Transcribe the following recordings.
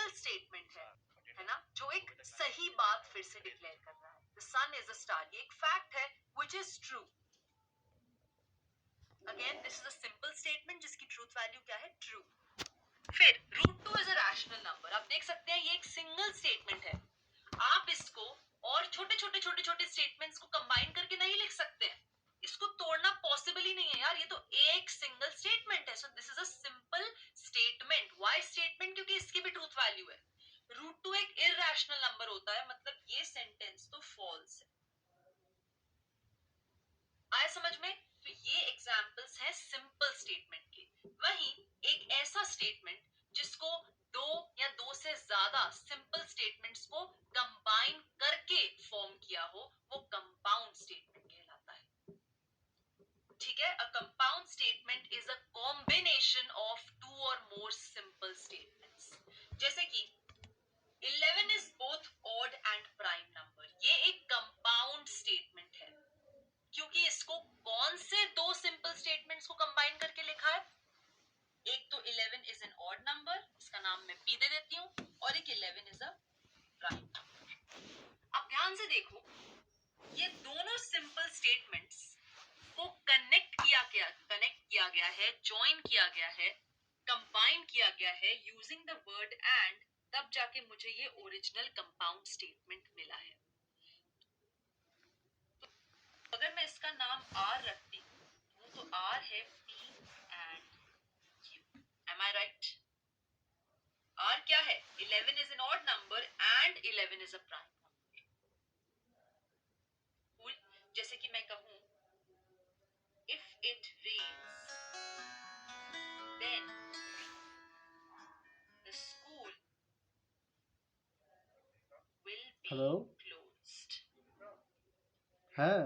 Single statement है ना, जो एक सही बात फिर से डिक्लेयर कर रहा है। The sun is a star, ये एक फैक्ट है which is true. Again this is a simple statement जिसकी ट्रूथ वैल्यू क्या है, ट्रू। फिर root two is a rational number. आप देख सकते हैं ये एक सिंगल स्टेटमेंट है। आप इसको और छोटे छोटे छोटे छोटे स्टेटमेंट्स को कंबाइन करके नहीं लिख सकते हैं, इसको तोड़ना पॉसिबल ही नहीं है यार, ये तो एक सिंगल स्टेटमेंट है। So this is a simple statement. Why statement? क्योंकि इसकी भी ट्रूथ वैल्यू है। रूट टू एक इरैशनल नंबर होता है, मतलब ये सेंटेंस तो फॉल्स है। आया समझ में? तो ये एग्जांपल्स हैं सिंपल स्टेटमेंट के। वहीं एक ऐसा स्टेटमेंट जिसको दो या दो से ज्यादा सिंपल स्टेटमेंट्स को कंबाइन करके फॉर्म किया हो, वो कंपाउंड स्टेटमेंट कहलाता है। ठीक है, a compound statement is a combination of two और मोर सिंपल स्टेटमेंट्स। जैसे कि 11 is both odd and prime number, ये एक कंपाउंड स्टेटमेंट है क्योंकि इसको कौन से दो सिंपल स्टेटमेंट्स को कंबाइन करके लिखा है? एक तो 11 इज एन ऑड नंबर, इसका नाम मैं p दे देती हूँ, और एक 11 इज अ प्राइम नंबर। अब ध्यान से देखो, ये दोनों सिंपल स्टेटमेंट्स को कनेक्ट किया गया है, जॉइन किया गया है, कंबाइन किया गया है यूजिंग द वर्ड एंड, तब जाके मुझे ये ओरिजिनल कंपाउंड स्टेटमेंट मिला है। अगर मैं इसका नाम R रखती हूँ तो R है P and Q। Am I right? R क्या है? 11 is an odd number and 11 is a prime number। cool? जैसे कि मैं कहूँ if it rains then the school will be closed। है,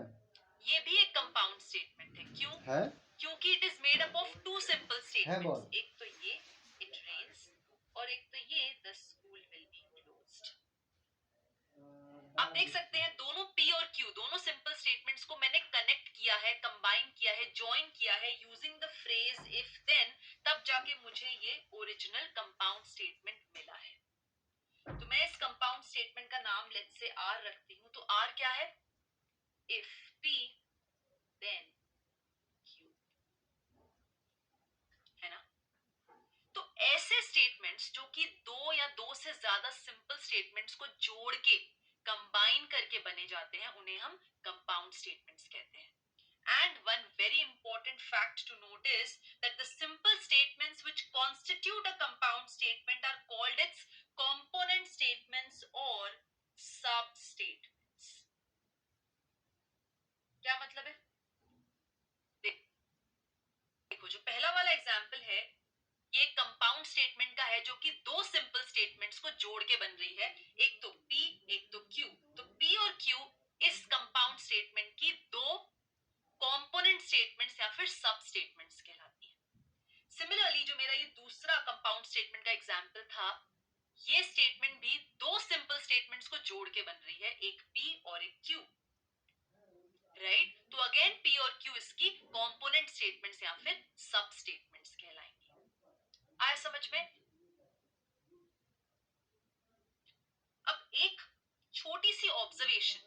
ये भी एक कंपाउंड स्टेटमेंट है। क्यों है? क्योंकि it is made up of two simple statements. एक तो ये इट रेन्स और एक तो ये the school will be closed. आप देख सकते हैं दोनों P और Q, दोनों सिंपल स्टेटमेंट्स को मैंने कनेक्ट किया है, कंबाइन किया है, जॉइन किया है using the phrase if then, तब जाके मुझे ये ओरिजिनल कंपाउंड स्टेटमेंट मिला है। तो मैं इस कंपाउंड स्टेटमेंट का नाम लेट्स से R रखती हूँ। तो R क्या है? इफ P then Q, है ना? तो ऐसे स्टेटमेंट्स जो कि दो या दो से ज्यादा सिंपल स्टेटमेंट्स को जोड़ के कंबाइन करके बने जाते हैं, उन्हें हम कंपाउंड स्टेटमेंट्स कहते हैं। And one very important fact to note is that the simple statements which constitute a compound statement are called its component statements or substatements। क्या मतलब है? देखो, जो पहला वाला एग्जाम्पल है ये कंपाउंड स्टेटमेंट का है जो कि दो सिंपल स्टेटमेंट्स को जोड़ के बन रही है, एक तो P एक तो Q। तो P और Q इस कंपाउंड स्टेटमेंट की दो कंपोनेंट स्टेटमेंट्स या फिर सब स्टेटमेंट्स कहलाती हैं। सिमिलरली जो मेरा ये दूसरा कंपाउंड स्टेटमेंट का एग्जाम्पल था, ये स्टेटमेंट भी दो सिंपल स्टेटमेंट्स को जोड़ के बन रही है, एक P और एक Q। राइट? तो अगेन P और Q इसकी कंपोनेंट स्टेटमेंट्स या फिर सब स्टेटमेंट्स कहलाएंगी। आया समझ में? अब एक छोटी सी ऑब्जर्वेशन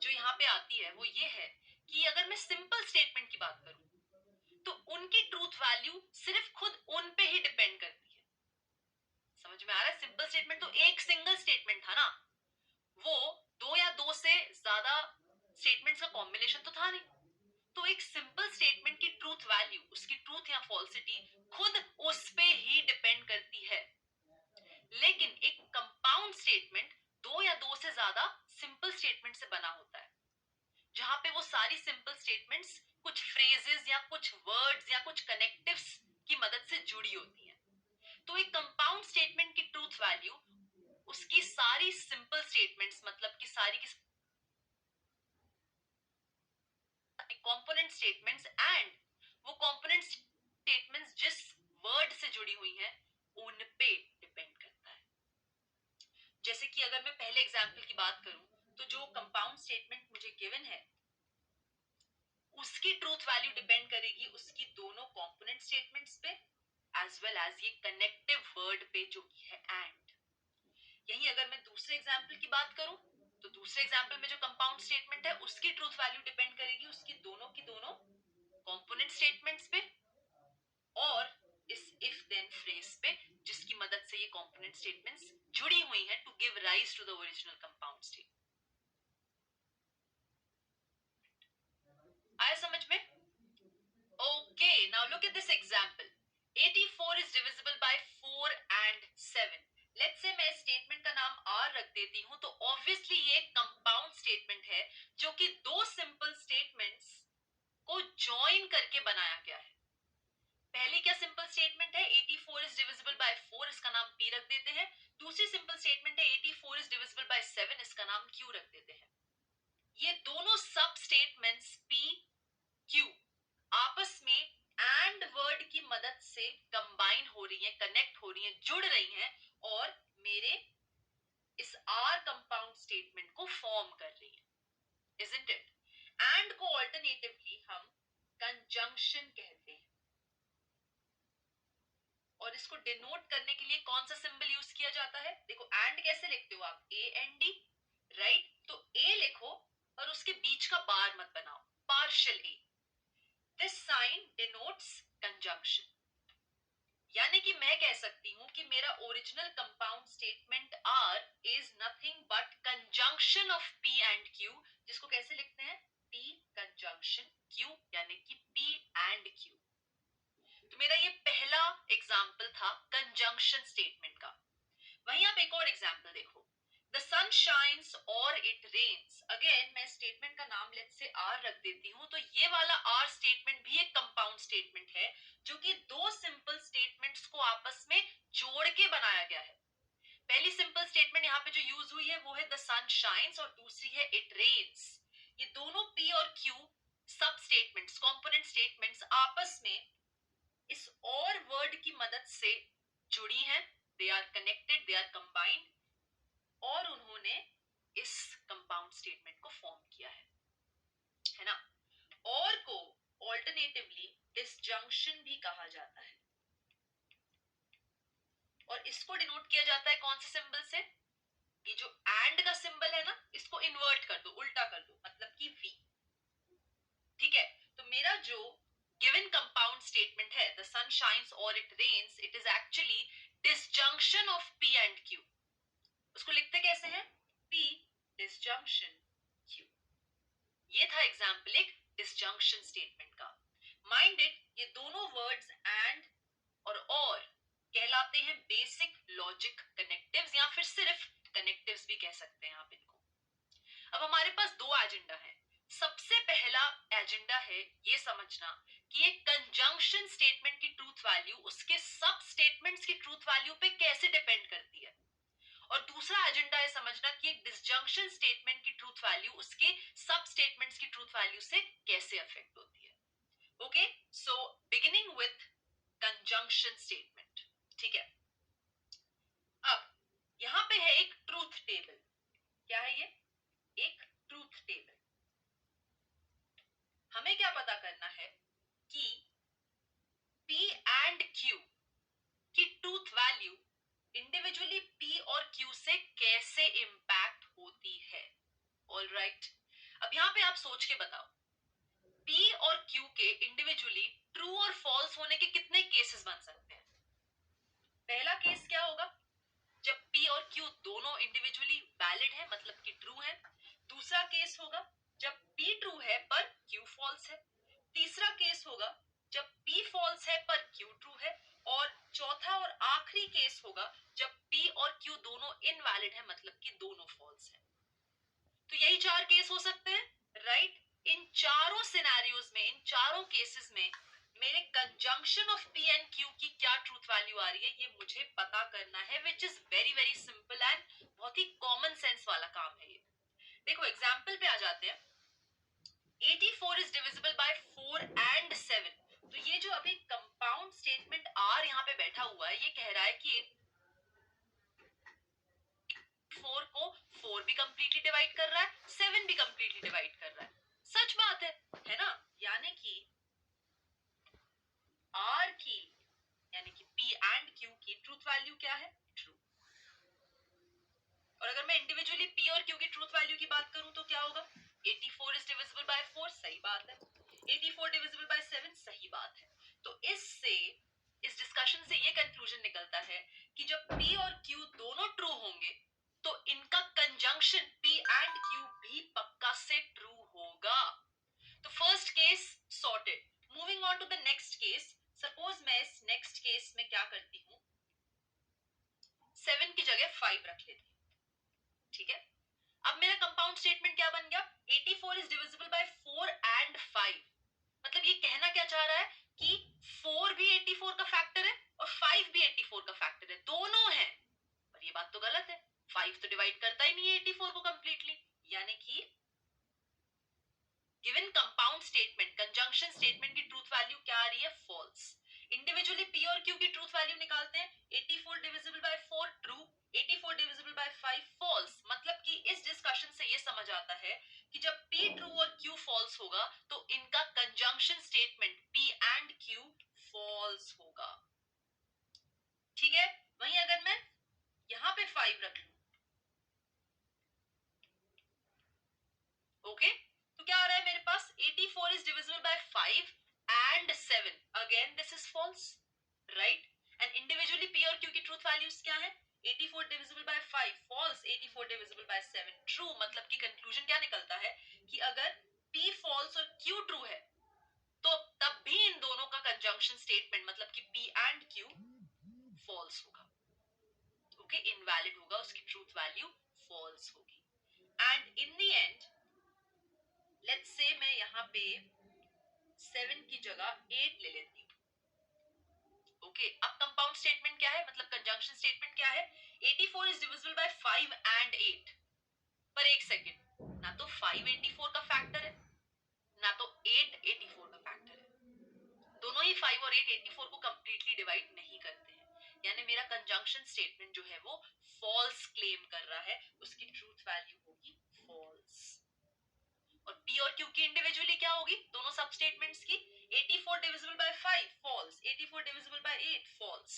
जो यहाँ पे आती है वो ये है कि अगर मैं सिंपल स्टेटमेंट की बात करूं तो उनकी ट्रूथ वैल्यू सिर्फ खुद उन पे ही डिपेंड करती है। समझ में आ रहा है? सिंपल स्टेटमेंट तो एक सिंगल स्टेटमेंट था ना, वो दो या दो से ज्यादा स्टेटमेंट्स का कॉम्बिनेशन तो था नहीं। तो एक सिंपल स्टेटमेंट की ट्रूथ वैल्यू, उसकी ट्रूथ या फॉल्सिटी खुद उस पे ही डिपेंड करती है। लेकिन एक कंपाउंड स्टेटमेंट दो या दो से ज्यादा सिंपल स्टेटमेंट से बना होता है, जहां पे वो सारी सिंपल स्टेटमेंट्स कुछ फ्रेजेस या कुछ वर्ड्स या कुछ कनेक्टिव्स की मदद से जुड़ी होती हैं। तो एक कंपाउंड स्टेटमेंट की ट्रूथ वैल्यू उसकी सारी सिंपल स्टेटमेंट्स, मतलब कि सारी की कंपोनेंट स्टेटमेंट्स एंड वो कंपोनेंट स्टेटमेंट्स जिस वर्ड से जुड़ी हुई हैं उन पे डिपेंड करता है। जैसे कि अगर मैं पहले एग्जांपल की बात करूं तो जो कंपाउंड स्टेटमेंट मुझे गिवन है उसकी ट्रूथ वैल्यू डिपेंड करेगी उसकी दोनों कंपोनेंट स्टेटमेंट्स पे एज वेल एज ये कनेक्टिव वर्ड पे जो कि है एंड। यही अगर मैं दूसरे एग्जाम्पल की बात करूं तो दूसरे एग्जाम्पल में जो कंपाउंड स्टेटमेंट है उसकी ट्रूथ वैल्यू डिपेंड करेगी उसकी दोनों की दोनों कंपोनेंट स्टेटमेंट्स पे और इस इफ देन फ्रेज पे जिसकी मदद से ये कंपोनेंट स्टेटमेंट्स जुड़ी हुई हैं to give rise to the original compound statement. आया समझ में? Okay, now look at this example. 84 is divisible by 4 and 7। Let's say मैं स्टेटमेंट का नाम आर रख देती हूं तो ऑब्वियसली ये कंपाउंड स्टेटमेंट है जो कि दो सिंपल स्टेटमेंट्स को जॉइन करके बनाया गया है। पहली क्या सिंपल स्टेटमेंट है 84 इज डिविजिबल बाय 4, इसका नाम पी रख देते हैं। दूसरी सिंपल स्टेटमेंट है 84 इज डिविजिबल बाय 7, इसका नाम क्यू रख देते हैं। ये दोनों सब स्टेटमेंट्स पी क्यू आपस में एंड वर्ड की मदद से कंबाइन हो रही हैं, कनेक्ट हो रही हैं, जुड़ रही हैं और मेरे इस आर कंपाउंड स्टेटमेंट को फॉर्म कर रही हैं, इजंट इट? एंड को ऑल्टरनेटिवली हम कंजंक्शन कहते हैं और इसको डिनोट करने के लिए कौन सा सिंबल यूज किया जाता है? देखो एंड कैसे लिखते हो आप? A N D, right? तो ए लिखो और उसके बीच का बार मत बनाओ, partial A. This sign denotes conjunction. यानी कि मैं कह सकती हूं कि मेरा original compound statement R is nothing but conjunction of P and Q, जिसको कैसे लिखते हैं? पी कंजंक्शन क्यू, यानी कि पी एंड क्यू। तो मेरा ये पहला एग्जाम्पल था कंजंक्शन स्टेटमेंट का। वहीं आप एक और एग्जाम्पल देखो, द सन शाइन्स और इट रेन्स। अगेन मैं स्टेटमेंट का नाम लेट से आर रख देती हूं तो ये वाला आर स्टेटमेंट भी एक कंपाउंड स्टेटमेंट है जो कि दो सिंपल स्टेटमेंट्स को आपस में जोड़ के बनाया गया है। पहली सिंपल स्टेटमेंट यहाँ पे जो यूज हुई है वो है द सन शाइन्स और दूसरी है इट रेन्स। ये दोनों पी और क्यू सब स्टेटमेंट्स, कंपोनेंट स्टेटमेंट्स आपस में इस और वर्ड की मदद से जुड़ी हैं, they are connected, they are combined और उन्होंने इस कंपाउंड स्टेटमेंट को फॉर्म किया है ना? और को ऑल्टरनेटिवली डिसजंक्शन भी कहा जाता है और इसको डिनोट किया जाता है कौन से सिंबल से? ये जो एंड का सिंबल है ना, इसको इन्वर्ट कर दो, उल्टा कर दो, मतलब कि वी। ठीक है, तो मेरा जो गिवन कंपाउंड स्टेटमेंट है द सन शाइन्स और it rains, it is actually disjunction of P and Q. उसको लिखते कैसे हैं? P disjunction Q. ये था एग्जाम्पल एक डिसजंक्शन स्टेटमेंट का। माइंड इट, ये दोनों वर्ड्स एंड और कहलाते हैं बेसिक लॉजिक कनेक्टिव्स या फिर सिर्फ कनेक्टिव्स भी कह सकते हैं आप इनको। अब हमारे पास दो एजेंडा है। सबसे पहला एजेंडा है ये समझना कि एक कंजंक्शन स्टेटमेंट की ट्रूथ वैल्यू उसके सब स्टेटमेंट्स की ट्रूथ वैल्यू पे कैसे डिपेंड करती है, और दूसरा एजेंडा है समझना कि एक डिसजंक्शन स्टेटमेंट की ट्रूथ वैल्यू उसके सब स्टेटमेंट्स की ट्रूथ वैल्यू से कैसे अफेक्ट होती है। Okay, so beginning with conjunction statement. ठीक है, अब यहां पे है एक ट्रूथ टेबल। क्या है ये? एक ट्रूथ टेबल। हमें क्या पता करना है कि P एंड Q की ट्रूथ वैल्यू इंडिविजुअली P और Q से कैसे इंपैक्ट होती है। ऑलराइट, अब यहां पे आप सोच के बताओ, P और Q के इंडिविजुअली ट्रू और फॉल्स होने के कितने केसेस बन सकते हैं? पहला केस क्या होगा? जब P और Q दोनों इंडिविजुअली वैलिड है, मतलब कि ट्रू है। दूसरा केस होगा जब P ट्रू है पर Q फॉल्स है। तीसरा केस होगा जब P फॉल्स है पर Q ट्रू है। और चौथा और आखिरी केस होगा जब P और Q दोनों इनवैलिड है, मतलब कि दोनों फॉल्स है। तो यही चार केस हो सकते हैं, राइट? इन चारों सिनेरियोज में, इन चारों केसेस में मेरे conjunction of P and Q की क्या ट्रूथ वैल्यू आ रही है ये मुझे पता करना है, which is very very simple and बहुत ही कॉमन सेंस वाला काम है ये। देखो एग्जाम्पल पे आ जाते हैं। 84 इज डिविजिबल बाय 4 एंड 7। तो ये जो अभी कंपाउंड स्टेटमेंट आर यहाँ पे बैठा हुआ है ये कह रहा है कि 4 को 4 भी कंप्लीटली डिवाइड कर रहा है, 7 भी कंप्लीटली डिवाइड कर रहा है। सच बात है ना? यानी कि आर की, यानी कि P एंड Q की ट्रूथ वैल्यू क्या है? ट्रू। इंडिविजुअली पी और क्यू की ट्रूथ वैल्यू की बात करूं तो क्या होगा? 84 इज डिविजिबल बाय 4, सही बात है। 84 डिविजिबल बाय 7, सही बात है। तो इस डिस्कशन से ये कंक्लूजन निकलता है कि जब पी और क्यू दोनों ट्रू होंगे तो इनका कंजंक्शन पी एंड क्यू भी पक्का से ट्रू होगा। तो first case sorted. Moving on to the next case. Suppose मैं इस नेक्स्ट केस में क्या करती हूं, 7 की जगह 5 रख लेती हूं, ठीक है। अब मेरा कंपाउंड स्टेटमेंट क्या बन गया? 84 इज डिविजिबल बाय 4 एंड 5। मतलब ये कहना क्या चाह रहा है कि 4 भी 84 का फैक्टर है और 5 भी 84 का फैक्टर है, दोनों है। पर ये बात तो गलत है, 5 तो डिवाइड करता ही नहीं है 84 को कंप्लीटली। यानी कि given compound statement, conjunction statement की ट्रूथ वैल्यू क्या आ रही है? फॉल्स। इंडिविजुअली पी और क्यू की ट्रूथ वैल्यू निकालते हैं। 84 divisible by 4 true, 84 divisible by 5 false. मतलब कि इस डिस्कशन से ये समझ आता है कि जब पी ट्रू और क्यू फॉल्स होगा तो इनका conjunction statement P and Q false होगा, ठीक है। वहीं अगर मैं यहां पे 5 रख लूं, ओके, तो क्या आ रहा है मेरे पास? 84 is divisible by 5 and 7, again this is false, right. And individually P और क्यू की ट्रूथ वैल्यूज क्या है? 84 divisible by 5 false, 84 divisible by 7 true. मतलब कि कंक्लूजन क्या निकलता है कि अगर पी फॉल्स और क्यू ट्रू है तो तब भी इन दोनों का कंजंक्शन स्टेटमेंट मतलब कि पी एंड क्यू फॉल्स होगा, ओके, इनवैलिड होगा, उसकी ट्रूथ वैल्यू फॉल्स होगी। And in the end let's say मैं यहाँ पे 7 की जगह 8 ले लेती हूँ, ओके। अब कंपाउंड स्टेटमेंट क्या है, मतलब कंजंक्शन स्टेटमेंट क्या है? 84 इज डिविजिबल बाय 5 एंड 8। पर एक सेकेंड, ना तो 5 84 का फैक्टर है ना तो 8 84 का फैक्टर है। दोनों ही 5 और 8 84 को कंप्लीटली डिवाइड नहीं करते हैं। यानी मेरा कंजंक्शन स्टेटमेंट जो है वो फॉल्स क्लेम कर रहा है, उसकी ट्रूथ वैल्यू होगी फॉल्स। और पी और क्यू की इंडिविजुअली क्या होगी दोनों सब स्टेटमेंट्स की? 84 divisible by 5 false, 84 divisible by 8 false.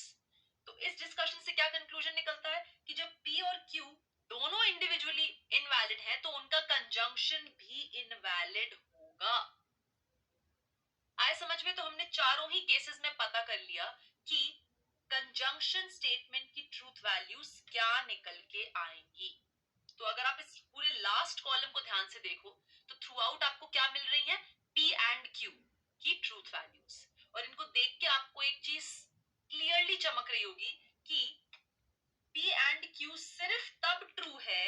तो इस डिस्कशन से क्या कंक्लूजन निकलता है कि जब पी और क्यू दोनों इंडिविजुअली इनवैलिड है तो उनका कंजंक्शन भी इनवैलिड होगा। आए समझ में? तो हमने चारों ही केसेस में पता कर लिया कि कंजंक्शन स्टेटमेंट की ट्रूथ वैल्यूज क्या निकल के आएंगी। तो अगर आप इस पूरे लास्ट कॉलम को ध्यान से देखो तो थ्रू आउट आपको क्या मिल रही है? पी एंड क्यू की ट्रूथ वैल्यूज। और इनको देख के आपको एक चीज क्लियरली चमक रही होगी कि पी एंड क्यू सिर्फ तब ट्रू है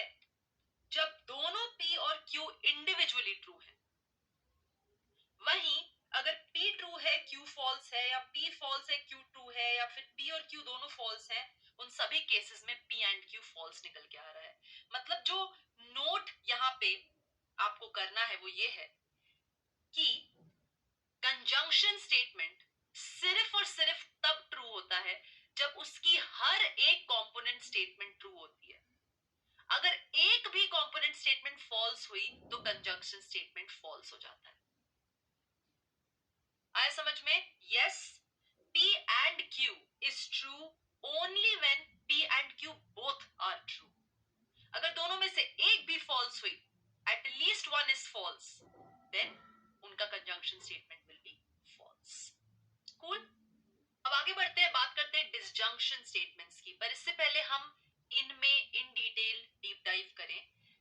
जब दोनों पी और क्यू इंडिविजुअली ट्रू है। वहीं अगर P ट्रू है Q फॉल्स है, या P फॉल्स है Q ट्रू है, या फिर P और Q दोनों फॉल्स हैं, उन सभी केसेस में P एंड Q फॉल्स निकल के आ रहा है। मतलब जो नोट यहाँ पे आपको करना है वो ये है कि कंजंक्शन स्टेटमेंट सिर्फ और सिर्फ तब ट्रू होता है जब उसकी हर एक कंपोनेंट स्टेटमेंट ट्रू होती है। अगर एक भी कंपोनेंट स्टेटमेंट फॉल्स हुई तो कंजंक्शन स्टेटमेंट फॉल्स हो जाता है। आया समझ में? Yes, P and Q is true only when P and Q both are true. अगर दोनों में से एक भी फॉल्स हुई, at least one is false, then उनका conjunction statement will be false. Cool? अब आगे बढ़ते हैं, बात करते हैं disjunction statements की। पर इससे पहले हम इनमें in detail deep dive करें।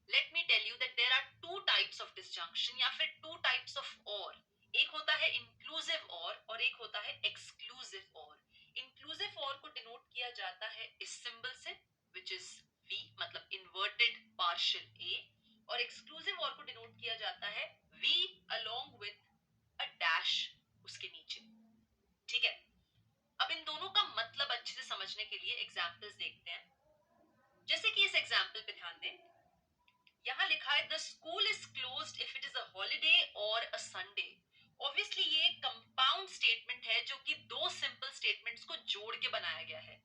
Let me tell you that there are two types of disjunction या फिर two types of or. एक होता है इंक्लूसिव और एक होता है एक्सक्लूसिव और। इंक्लूसिव और को डिनोट किया जाता है इस सिंबल से विच इज V, मतलब इन्वर्टेड पार्शियल A, और एक्सक्लूसिव और को डिनोट किया जाता है V along with a dash उसके नीचे, ठीक है। अब इन दोनों का मतलब अच्छे से समझने के लिए एग्जांपल्स देखते हैं। जैसे कि इस एग्जांपल पे ध्यान दें, यहां लिखा है the school is closed if it is a holiday और अ संडे। ऑब्वियसली ये कंपाउंड स्टेटमेंट है जो कि दो सिंपल स्टेटमेंट्स को जोड़ के बनाया गया है।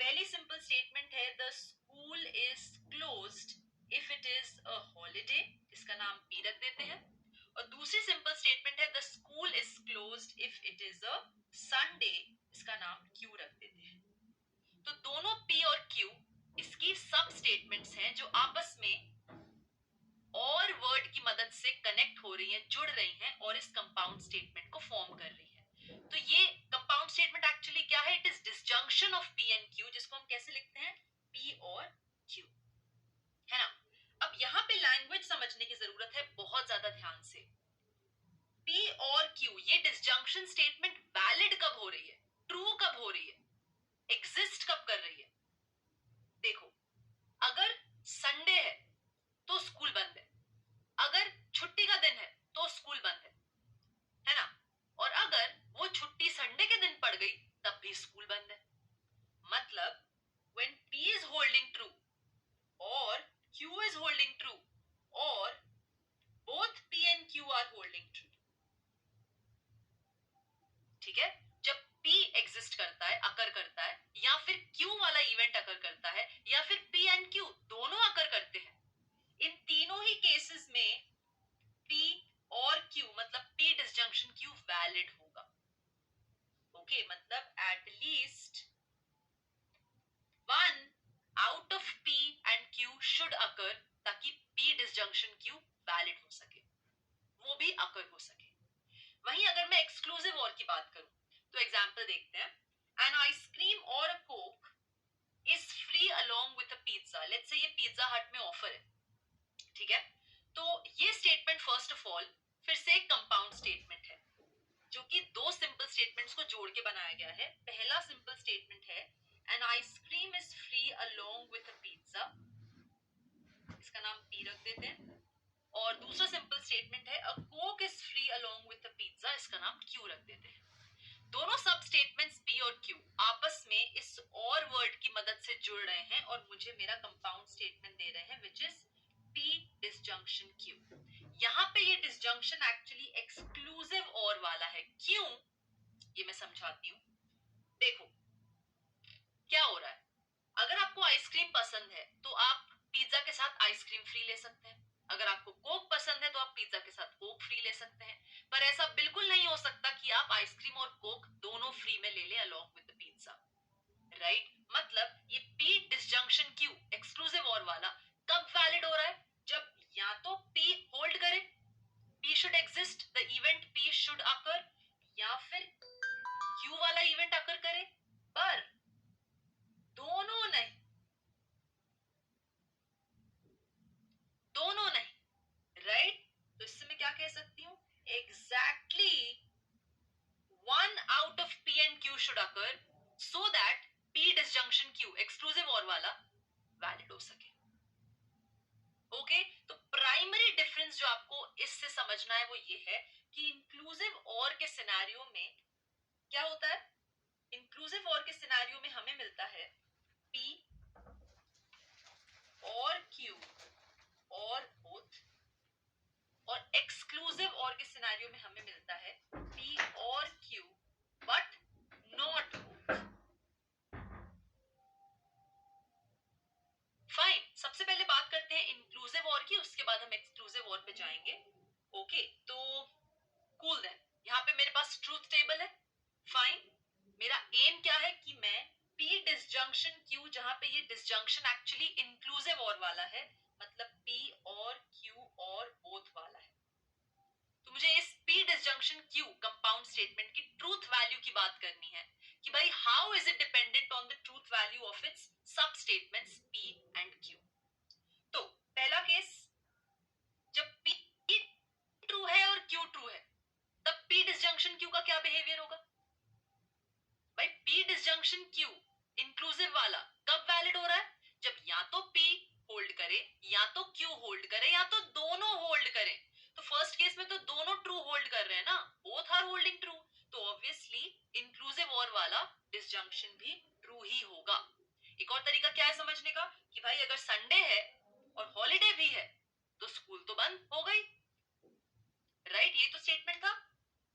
पहली सिंपल स्टेटमेंट है the school is closed if it is a holiday, इसका नाम पी रख देते हैं। और दूसरी सिंपल स्टेटमेंट है the school is closed if it is a Sunday, इसका नाम क्यू रख देते हैं। तो दोनों पी और क्यू इसकी सब स्टेटमेंट्स हैं जो आपस में और वर्ड की मदद से कनेक्ट हो रही हैं, जुड़ रही हैं और इस कंपाउंड स्टेटमेंट को फॉर्म कर रही है। तो ये कंपाउंड स्टेटमेंट एक्चुअली क्या है? It is disjunction of P and Q, जिसको हम कैसे लिखते हैं? पी और क्यू, है ना। अब यहाँ पे लैंग्वेज समझने की जरूरत है बहुत ज्यादा ध्यान से। पी और क्यू, ये डिसजंक्शन स्टेटमेंट वैलिड कब हो रही है, ट्रू कब हो रही है, एग्जिस्ट कब कर रही है? देखो, अगर संडे है तो स्कूल बंद है, अगर छुट्टी का दिन है तो स्कूल बंद है ना। और अगर वो छुट्टी संडे के दिन पड़ गई तब भी स्कूल बंद है। मतलब when P is holding true or Q is holding true or both P and Q are holding true, ठीक है। जब P एग्जिस्ट करता है, अकर करता है, या फिर Q वाला इवेंट अकर करता है, या फिर P एंड Q दोनों अकर करते हैं, इन तीनों ही केसेस में P और Q मतलब P डिसजंक्शन Q वैलिड होगा। ओके, मतलब at least one out of P and Q should occur, ताकि P डिसजंक्शन Q वैलिड हो सके, वो भी अकर हो सके। वहीं अगर मैं एक्सक्लूसिव और की बात करूं तो एग्जांपल देखते हैं। एन आइसक्रीम और a Coke is free along with a pizza. Let's say ये पिज्जा हट में ऑफर है, ठीक है। तो ये स्टेटमेंट फर्स्ट ऑफ ऑल फिर से एक कंपाउंड स्टेटमेंट है, जो कि दो सिंपल स्टेटमेंट्स को जोड़ के बनाया गया है। पहला सिंपल स्टेटमेंट है an ice cream is free along with a pizza, इसका नाम पी रख देते हैं। और दूसरा सिंपल स्टेटमेंट है a Coke is free along with a pizza, इसका नाम क्यू रख देते हैं। दोनों सब स्टेटमेंट्स पी और क्यू आपस में इस और वर्ड की मदद से जुड़ रहे हैं और मुझे मेरा कंपाउंड स्टेटमेंट दे रहे हैं which is P disjunction Q. यहाँ पे ये डिसजंक्शन एक्चुअली एक्सक्लूसिव और वाला है। क्यों, ये मैं समझाती हूँ। देखो क्या हो रहा है, अगर आपको आइसक्रीम पसंद है तो आप पिज्जा के साथ आइसक्रीम फ्री ले सकते हैं। अगर आपको कोक पसंद है तो आप पिज्जा के साथ कोक फ्री ले सकते हैं। पर ऐसा बिल्कुल नहीं हो सकता कि आप आइसक्रीम और कोक दोनों फ्री में ले लें along with the pizza, right. मतलब ये पी डिसजंक्शन क्यू एक्सक्लूसिव और वाला कब वैलिड हो रहा है? जब या तो पी होल्ड करे, P should exist, the event P should occur, या फिर क्यू वाला इवेंट अकर करे, पर दोनों नहीं, दोनों नहीं, राइट। तो इससे मैं क्या कह सकती हूँ? Exactly one out of P and Q should occur so that P disjunction Q exclusive और वाला वैलिड हो सके। ओके, तो प्राइमरी डिफरेंस जो आपको इससे समझना है वो ये है कि इंक्लूसिव और के सिनेरियो में क्या होता है। इंक्लूसिव और के सिनेरियो में हमें मिलता है P और Q और बोथ, और एक्सक्लूसिव और के सिनेरियो में हमें मिलता है P और Q but not both. Fine, सबसे पहले बात करते हैं इंक्लूसिव और की, उसके बाद हम एक्सक्लूसिव और पे जाएंगे। ओके, तो कूल देन, यहाँ पे मेरे पास ट्रूथ टेबल है। फाइन, मेरा एम क्या है कि मैं P डिसजंक्शन Q, जहां पे ये डिसजंक्शन एक्चुअली इंक्लूसिव और वाला है, मतलब P और Q और बोथ वाला है, तो मुझे इस P disjunction Q compound statement की ट्रूथ वैल्यू की बात करनी है कि भाई how is it dependent on the truth value of its सब स्टेटमेंट्स P एंड Q। तो पहला केस, जब P ट्रू है और Q ट्रू है, तब P डिसजंक्शन Q का क्या बिहेवियर होगा? भाई P डिसजंक्शन Q इंक्लूसिव वाला कब वैलिड हो रहा है? जब या तो P होल्ड करे, या तो Q होल्ड करे, या तो दोनों होल्ड करें। तो फर्स्ट केस में तो दोनों ट्रू होल्ड कर रहे हैं ना, बोथ आर होल्डिंग ट्रू, तो ऑब्वियसली इंक्लूसिव और वाला डिसजंक्शन भी ट्रू ही होगा। एक और तरीका क्या है समझने का कि भाई अगर संडे है और हॉलीडे भी है तो स्कूल तो बंद हो गई, राइट। ये तो स्टेटमेंट था।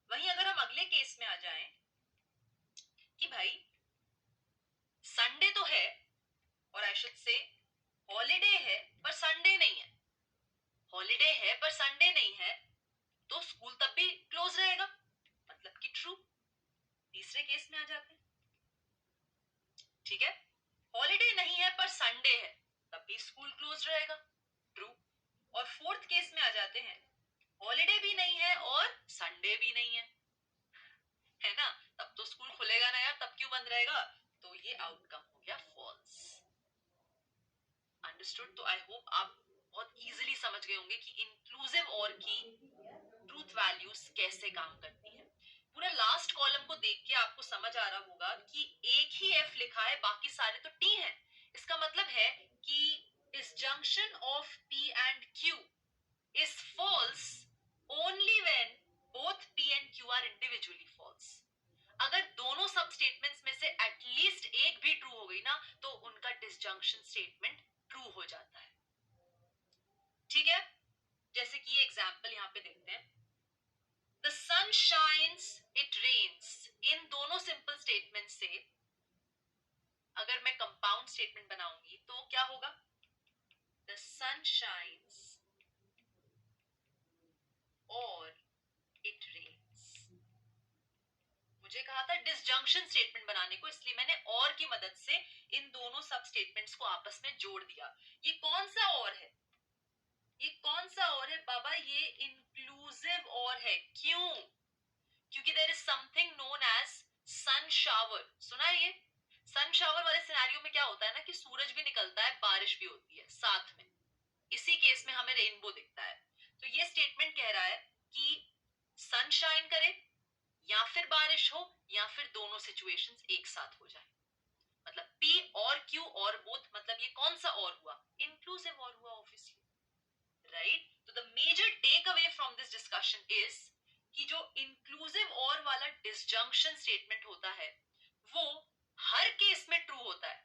वहीं अगर हम अगले केस में आ जाएं कि भाई संडे तो है, और आई शुड से हॉलीडे है पर संडे नहीं है, हॉलीडे है पर संडे नहीं है, तो स्कूल तब भी क्लोज रहेगा, मतलब कि ट्रू। तीसरे केस में आ जाते हैं, ठीक है। हॉलीडे नहीं है पर संडे है, तब भी क्लोज्ड रहेगा, ट्रू। और फोर्थ केस में आ जाते हैं, हॉलीडे भी नहीं है और संडे भी नहीं है ना, तब तो स्कूल खुलेगा ना यार, तब क्यों बंद रहेगा, तो ये आउटकम हो गया फॉल्स। अंडरस्टूड? तो आई होप आप बहुत इजीली समझ गए होंगे कि इंक्लूसिव और की ट्रूथ वैल्यूज कैसे काम करती है। पूरा लास्ट कॉलम को देख के आपको समझ आ रहा होगा कि एक ही एफ लिखा है, बाकी सारे तो टी हैं। इसका मतलब है कि disjunction of P and Q is false only when both P and Q are individually false. अगर दोनों सब स्टेटमेंट्स में से एटलीस्ट एक भी ट्रू हो गई ना, तो उनका डिसजंक्शन स्टेटमेंट ट्रू हो जाता है। ठीक है, जैसे कि ये एग्जांपल यहां पे देखते हैं, the sun shines it rains. इन दोनों सिंपल स्टेटमेंट से अगर मैं कंपाउंड स्टेटमेंट बनाऊंगी तो क्या होगा, द सन शाइन्स और इट रेन्स। मुझे कहा था डिसजंक्शन स्टेटमेंट बनाने को, इसलिए मैंने और की मदद से इन दोनों सब स्टेटमेंट्स को आपस में जोड़ दिया। ये कौन सा और है, ये कौन सा और है बाबा, ये इंक्लूसिव और है। क्यों? क्योंकि there is something known as sun shower. सुना है ये? सन शावर वाले सिनेरियो में क्या होता है ना कि सूरज भी निकलता है, बारिश भी होती है साथ में, इसी केस में हमें रेनबो दिखता है। तो ये स्टेटमेंट कह रहा है कि सनशाइन करे या फिर बारिश हो या फिर दोनों सिचुएशंस एक साथ हो जाए, मतलब P और Q और बोथ, मतलब ये कौन सा और हुआ, इंक्लूसिव और हुआ ऑब्वियसली, राइट। तो the major take away from this discussion is कि जो इंक्लूसिव और वाला डिसजंक्शन स्टेटमेंट होता है वो हर केस में ट्रू होता है,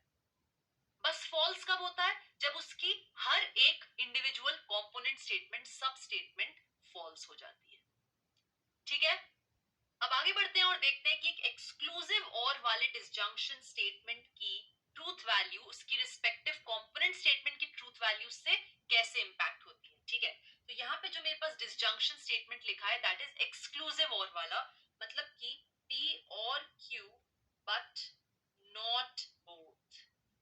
बस फॉल्स कब होता है, जब उसकी हर एक इंडिविजुअल कंपोनेंट स्टेटमेंट, सब स्टेटमेंट फॉल्स हो जाती है। ठीक है, अब आगे बढ़ते हैं और देखते हैं कि एक एक्सक्लूसिव और वाले डिसजंक्शन स्टेटमेंट की ट्रूथ वैल्यू उसकी रिस्पेक्टिव कंपोनेंट स्टेटमेंट की ट्रूथ वैल्यू से कैसे इंपैक्ट होती है। ठीक है, तो यहाँ पे जो मेरे पास डिसजंक्शन स्टेटमेंट लिखा है दैट इज एक्सक्लूसिव और वाला, मतलब कि P और Q बट नॉट बोथ।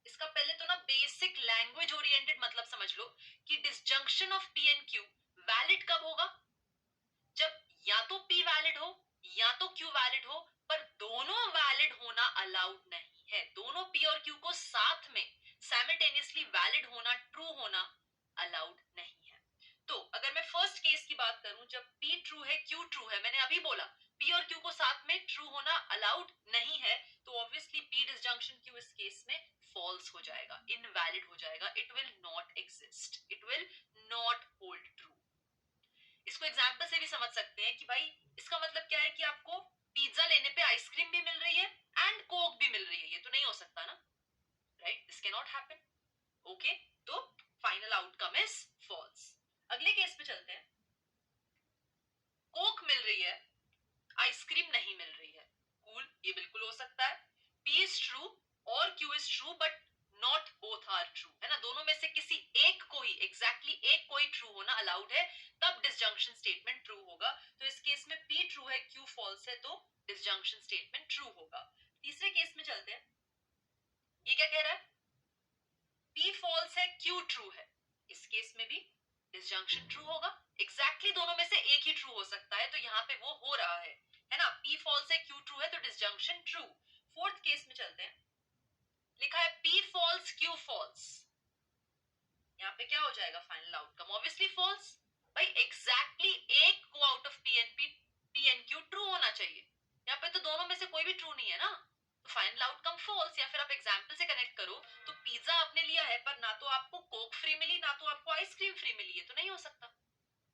इसका पहले तो ना बेसिक लैंग्वेज ओरिएंटेड मतलब समझ लो कि disjunction of P and Q valid कब होगा, जब या तो P वैलिड हो या तो Q वैलिड हो, पर दोनों वैलिड होना अलाउड नहीं है। दोनों P और Q को साथ में साइमल्टेनियसली वैलिड होना, ट्रू होना अलाउड नहीं है। तो अगर मैं फर्स्ट केस की बात करूं, जब P ट्रू है Q ट्रू है, मैंने अभी बोला P और Q को साथ में ट्रू होना अलाउड नहीं है, तो ऑब्वियसली P डिसजंक्शन Q इस केस में फॉल्स हो जाएगा, इनवैलिड हो जाएगा, it will not exist, it will not hold true. इसको एग्जाम्पल से भी समझ सकते हैं कि भाई इसका मतलब क्या है कि आपको पिज्जा लेने पे आइसक्रीम भी मिल रही है एंड कोक भी मिल रही है, ये तो नहीं हो सकता ना, right, this can not happen. Okay, तो फाइनल आउटकम इज फॉल्स। अगले केस पे चलते हैं, कोक मिल रही है, आइसक्रीम नहीं मिल रही है, कूल, ये बिल्कुल हो सकता है। P इज ट्रू और Q is true but not both are true, है ना, दोनों में से किसी एक को ही, एग्जैक्टली एक को ही ट्रू होना अलाउड है, तब डिसजंक्शन स्टेटमेंट ट्रू होगा। तो इस केस में P ट्रू है Q फॉल्स है, तो डिसजंक्शन स्टेटमेंट ट्रू होगा। तीसरे केस में चलते हैं, ये क्या कह रहा है, P फॉल्स है Q ट्रू है, इस केस में भी डिसजंक्शन ट्रू होगा, एग्जैक्टली दोनों में से एक ही ट्रू हो सकता है, तो यहाँ पे वो हो रहा है ना, P फॉल्स है Q ट्रू है, तो डिसजंक्शन ट्रू। फोर्थ केस में चलते हैं, लिखा है P फॉल्स Q फॉल्स, यहाँ पे क्या हो जाएगा फाइनल आउटकम, ऑब्वियसली फॉल्स। भाई एग्जैक्टली एक को out of P and Q true होना चाहिए, यहाँ पे तो दोनों में से कोई भी ट्रू नहीं है ना, तो फाइनल आउटकम फॉल्स। या फिर आप एग्जाम्पल से कनेक्ट करो, तो पिज्जा आपने लिया है पर ना तो आपको कोक फ्री मिली ना तो आपको आइसक्रीम फ्री मिली, है तो नहीं हो सकता,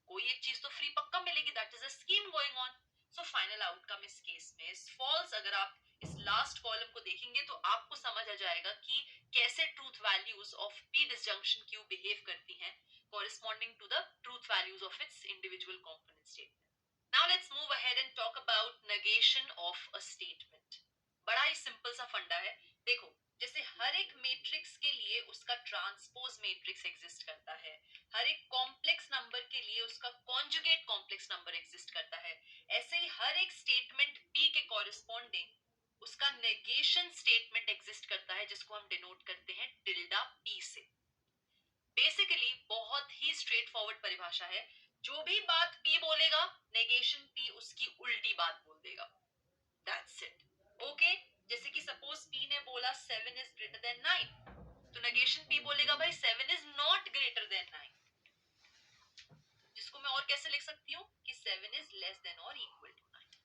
कोई एक चीज तो फ्री पक्का मिलेगी, that is a scheme going on. So final outcome इस केस में इज फॉल्स। अगर आप इस लास्ट कॉलम को देखेंगे तो आपको समझ आ जाएगा कि कैसे truth values of P disjunction Q behave करती हैं corresponding to the truth values of its individual component statement. Now let's move ahead and talk about negation of a statement. बड़ा ही सिंपल सा फंडा है, देखो जैसे हर एक मैट्रिक्स के लिए उसका ट्रांसपोज मैट्रिक्स एग्जिस्ट करता है, हर एक कॉम्प्लेक्स नंबर के लिए उसका कॉन्जुगेट कॉम्प्लेक्स नंबर एग्जिस्ट करता है, ऐसे ही हर एक स्टेटमेंट P के कॉरेस्पॉन्डिंग उसका नेगेशन स्टेटमेंट एग्जिस्ट करता है, जिसको हम डिनोट करते हैं टिल्डा P से। बेसिकली बहुत ही स्ट्रेट फॉरवर्ड परिभाषा है, जो भी बात P बोलेगा नेगेशन P उसकी उल्टी बात बोल देगा। That's it. ओके, जैसे कि सपोज P ने बोला 7 इज ग्रेटर देन 9, तो नेगेशन P बोलेगा भाई 7 इज नॉट ग्रेटर देन 9, जिसको मैं और कैसे लिख सकती हूँ कि 7 इज लेस देन और इक्वल टू 9।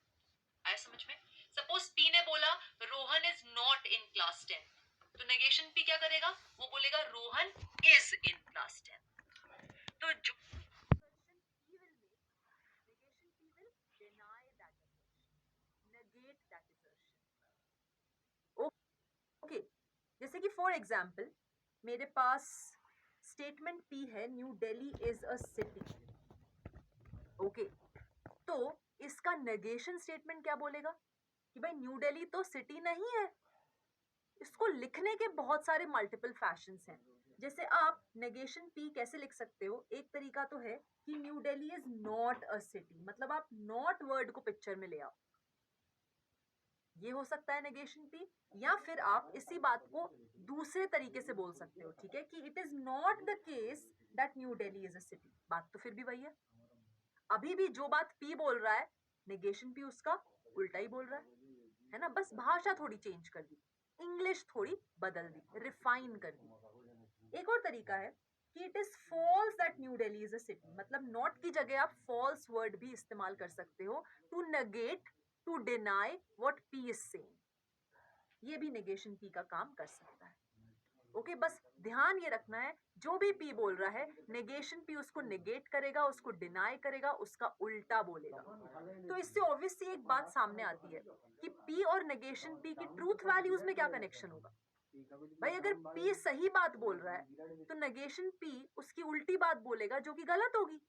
आया समझ में? सपोज P ने बोला Rohan is not in class 10, तो नेगेशन P क्या करेगा? वो बोलेगा रोहन इज इन क्लास 10। तो जो ओके, जैसे कि फॉर एग्जाम्पल मेरे पास स्टेटमेंट P है new Delhi is a city. Okay, तो इसका नेगेशन स्टेटमेंट क्या बोलेगा कि भाई न्यू दिल्ली तो सिटी नहीं है। इसको लिखने के बहुत सारे मल्टीपल फैशंस हैं। जैसे आप नेगेशन P कैसे लिख सकते हो, एक तरीका तो है कि new Delhi is not a city, मतलब आप नॉट वर्ड को पिक्चर में ले आओ, ये हो सकता है नेगेशन P। या फिर आप इसी बात को दूसरे तरीके से बोल सकते हो, ठीक है, कि it is not the case that New Delhi is a city. बात तो फिर भी वही है, अभी भी जो बात P बोल रहा है नेगेशन P उसका उल्टा ही बोल रहा है ना, बस भाषा थोड़ी चेंज कर दी, इंग्लिश थोड़ी बदल दी, रिफाइन कर दी। एक और तरीका है कि it is false that New Delhi is a city, मतलब नॉट की जगह आप फॉल्स वर्ड भी इस्तेमाल कर सकते हो to negate, to deny what P is saying. ये भी नेगेशन P का काम कर सकता है। ओके, बस ध्यान ये रखना है जो भी P बोल रहा है नेगेशन P उसको नेगेट करेगा, उसको डिनाई करेगा, उसका उल्टा बोलेगा। तो इससे ऑब्वियसली एक बात सामने आती है कि P और नेगेशन P की ट्रूथ वैल्यूज में क्या कनेक्शन होगा। भाई अगर P सही बात बोल रहा है तो नेगेशन P उसकी उल्टी बात बोलेगा जो कि गलत होगी,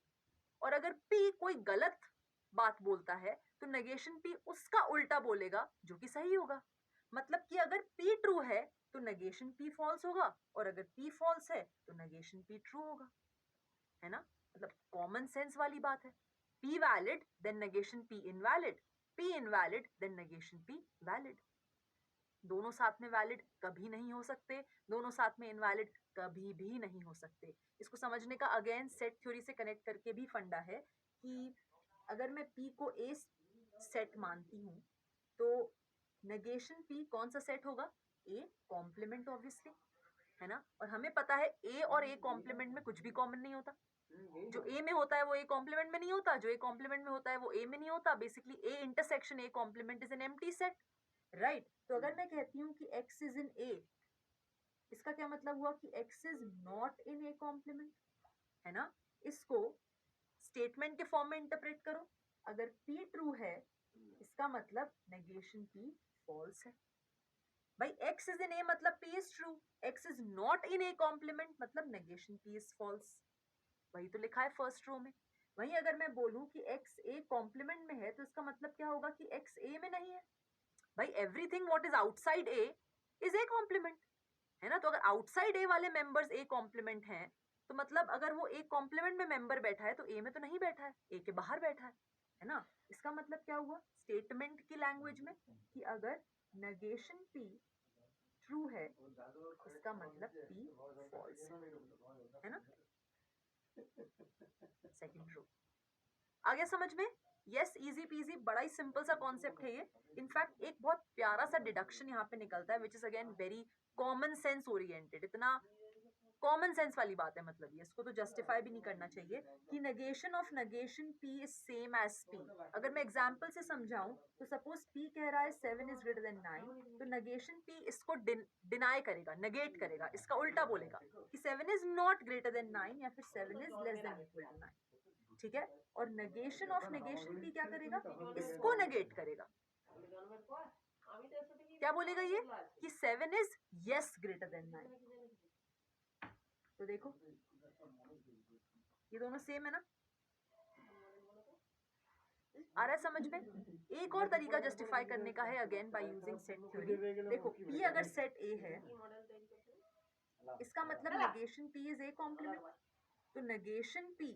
और अगर P कोई गलत बात बोलता है तो नेगेशन P उसका उल्टा बोलेगा जो कि सही होगा। मतलब कि अगर P ट्रू है तो नेगेशन P फॉल्स होगा, और अगर P फॉल्स है तो नेगेशन P ट्रू होगा, है ना, मतलब कॉमन सेंस वाली बात है। P valid then negation P invalid, P invalid then negation P valid. दोनों साथ में वैलिड कभी नहीं हो सकते, दोनों साथ में इनवैलिड कभी भी नहीं हो सकते। इसको समझने का अगेन सेट थ्योरी से कनेक्ट करके भी फंडा है कि अगर मैं P को A सेट मानती हूँ तो नेगेशन P कौन सा सेट होगा? A कॉम्प्लीमेंट ऑब्वियसली, है ना, और हमें पता है A और A कॉम्प्लीमेंट में कुछ भी कॉमन नहीं होता। जो A में होता है वो A कॉम्प्लीमेंट में नहीं होता, जो A कॉम्प्लीमेंट में होता है वो A में नहीं होता। Basically A intersection A complement is an empty set, right. तो अगर मैं कहती हूँ कि X इज इन A, इसका क्या मतलब हुआ कि X is not in A complement, है ना। इसको स्टेटमेंट के फॉर्म में इंटरप्रेट करो, अगर P ट्रू है इसका मतलब नेगेशन P फॉल्स है। भाई X इज इन A मतलब P is true, X is not in A complement मतलब नेगेशन P इज फॉल्स, वही तो लिखा है फर्स्ट रो में। वहीं अगर मैं बोलूं कि X A कॉम्प्लीमेंट में है तो इसका मतलब क्या होगा कि X A में नहीं है। भाई everything what is outside A is A complement, है ना। तो अगर आउटसाइड A वाले मेंबर्स A कॉम्प्लीमेंट हैं तो मतलब अगर वो A कॉम्प्लीमेंट में मेंबर बैठा है तो A में तो नहीं बैठा है, A के बाहर बैठा है ना। इसका मतलब क्या हुआ स्टेटमेंट की लैंग्वेज में कि अगर नेगेशन P ट्रू है इसका मतलब P फॉल्स है ना। सेकंड रो आ गया समझ में? यस, इजी पीजी, बड़ा ही सिंपल सा कॉन्सेप्ट है ये। इनफैक्ट एक बहुत प्यारा सा डिडक्शन यहाँ पे निकलता है which is again very common sense oriented. इतना कॉमन सेंस वाली बात है, मतलब ये इसको तो जस्टिफाई भी नहीं करना चाहिए कि negation of negation P is same as P। अगर मैं एग्जांपल से समझाऊं तो सपोज P कह रहा है 7 इज ग्रेटर देन 9, तो नेगेशन P इसको डिनाई करेगा, नेगेट करेगा, इसका उल्टा बोलेगा कि 7 इज नॉट ग्रेटर देन 9 या फिर 7 is less than equal to 9, ठीक है। और नेगेशन ऑफ नेगेशन P क्या करेगा? इसको नेगेट करेगा। क्या बोलेगा ये कि 7 इज यस ग्रेटर देन 9। तो देखो ये दोनों सेम है ना, आ रहा है समझ में? एक और तरीका जस्टिफाई करने का है again by using set theory. देखो P अगर सेट A है इसका मतलब negation P is A complement, तो नेगेशन P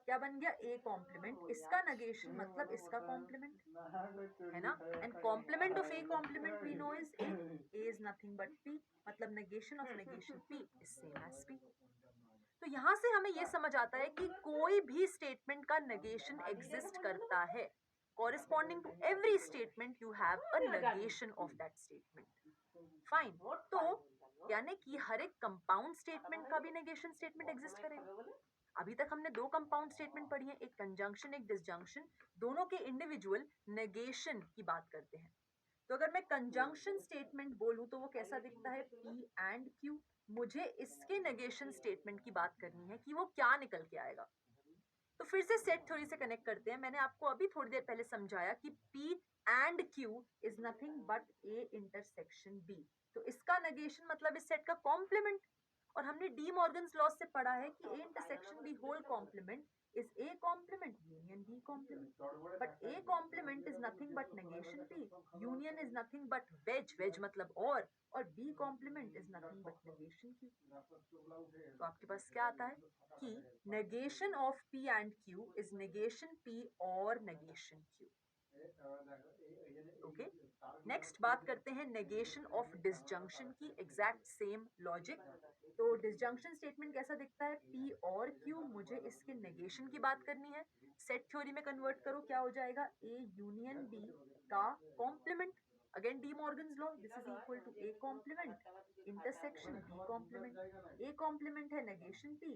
क्या बन गया? A कॉम्प्लीमेंट, इसका नेगेशन मतलब इसका कॉम्प्लीमेंट, है ना। And complement of A complement we know is A is nothing but P, मतलब negation of negation P is same as P। तो यहाँ से हमें ये समझ आता है कि कोई भी स्टेटमेंट का नेगेशन एग्जिस्ट करता है. Corresponding to every statement, you have a negation of that statement. Fine. तो यानी कि हर एक कंपाउंड स्टेटमेंट का भी नेगेशन स्टेटमेंट एग्जिस्ट करेगा. अभी तक हमने दो कंपाउंड स्टेटमेंट पढ़ी है, एक कंजंक्शन एक डिसजंक्शन. दोनों के इंडिविजुअल नेगेशन की बात करते हैं. तो अगर मैं कंजंक्शन स्टेटमेंट बोलूं तो वो कैसा दिखता है, P एंड Q. मुझे इसके नेगेशन स्टेटमेंट की बात करनी है कि वो क्या निकल के आएगा. तो फिर से सेट थ्योरी से कनेक्ट करते हैं. मैंने आपको अभी थोड़ी देर पहले समझाया कि P and Q is nothing but A intersection B. तो इसका नेगेशन मतलब इस सेट का कॉम्प्लीमेंट. और हमने डी मॉर्गन्स लॉ से पढ़ा है कि A intersection B whole complement is A complement union B complement. But A complement is nothing but negation P. Union is nothing but wedge. Wedge मतलब और B complement is nothing but negation Q. तो आपके पास क्या आता है कि negation of P and Q is negation P or negation Q. Okay. Next बात करते हैं नेगेशन ऑफ डिसजंक्शन की. Exact same logic. तो डिसजंक्शन स्टेटमेंट कैसा दिखता है, P और Q. मुझे इसके नेगेशन की बात करनी है. सेट थ्योरी में कन्वर्ट करो, क्या हो जाएगा, A यूनियन B का complement. Again De Morgan's law, this is equal to A complement intersection B complement. A complement है नेगेशन P,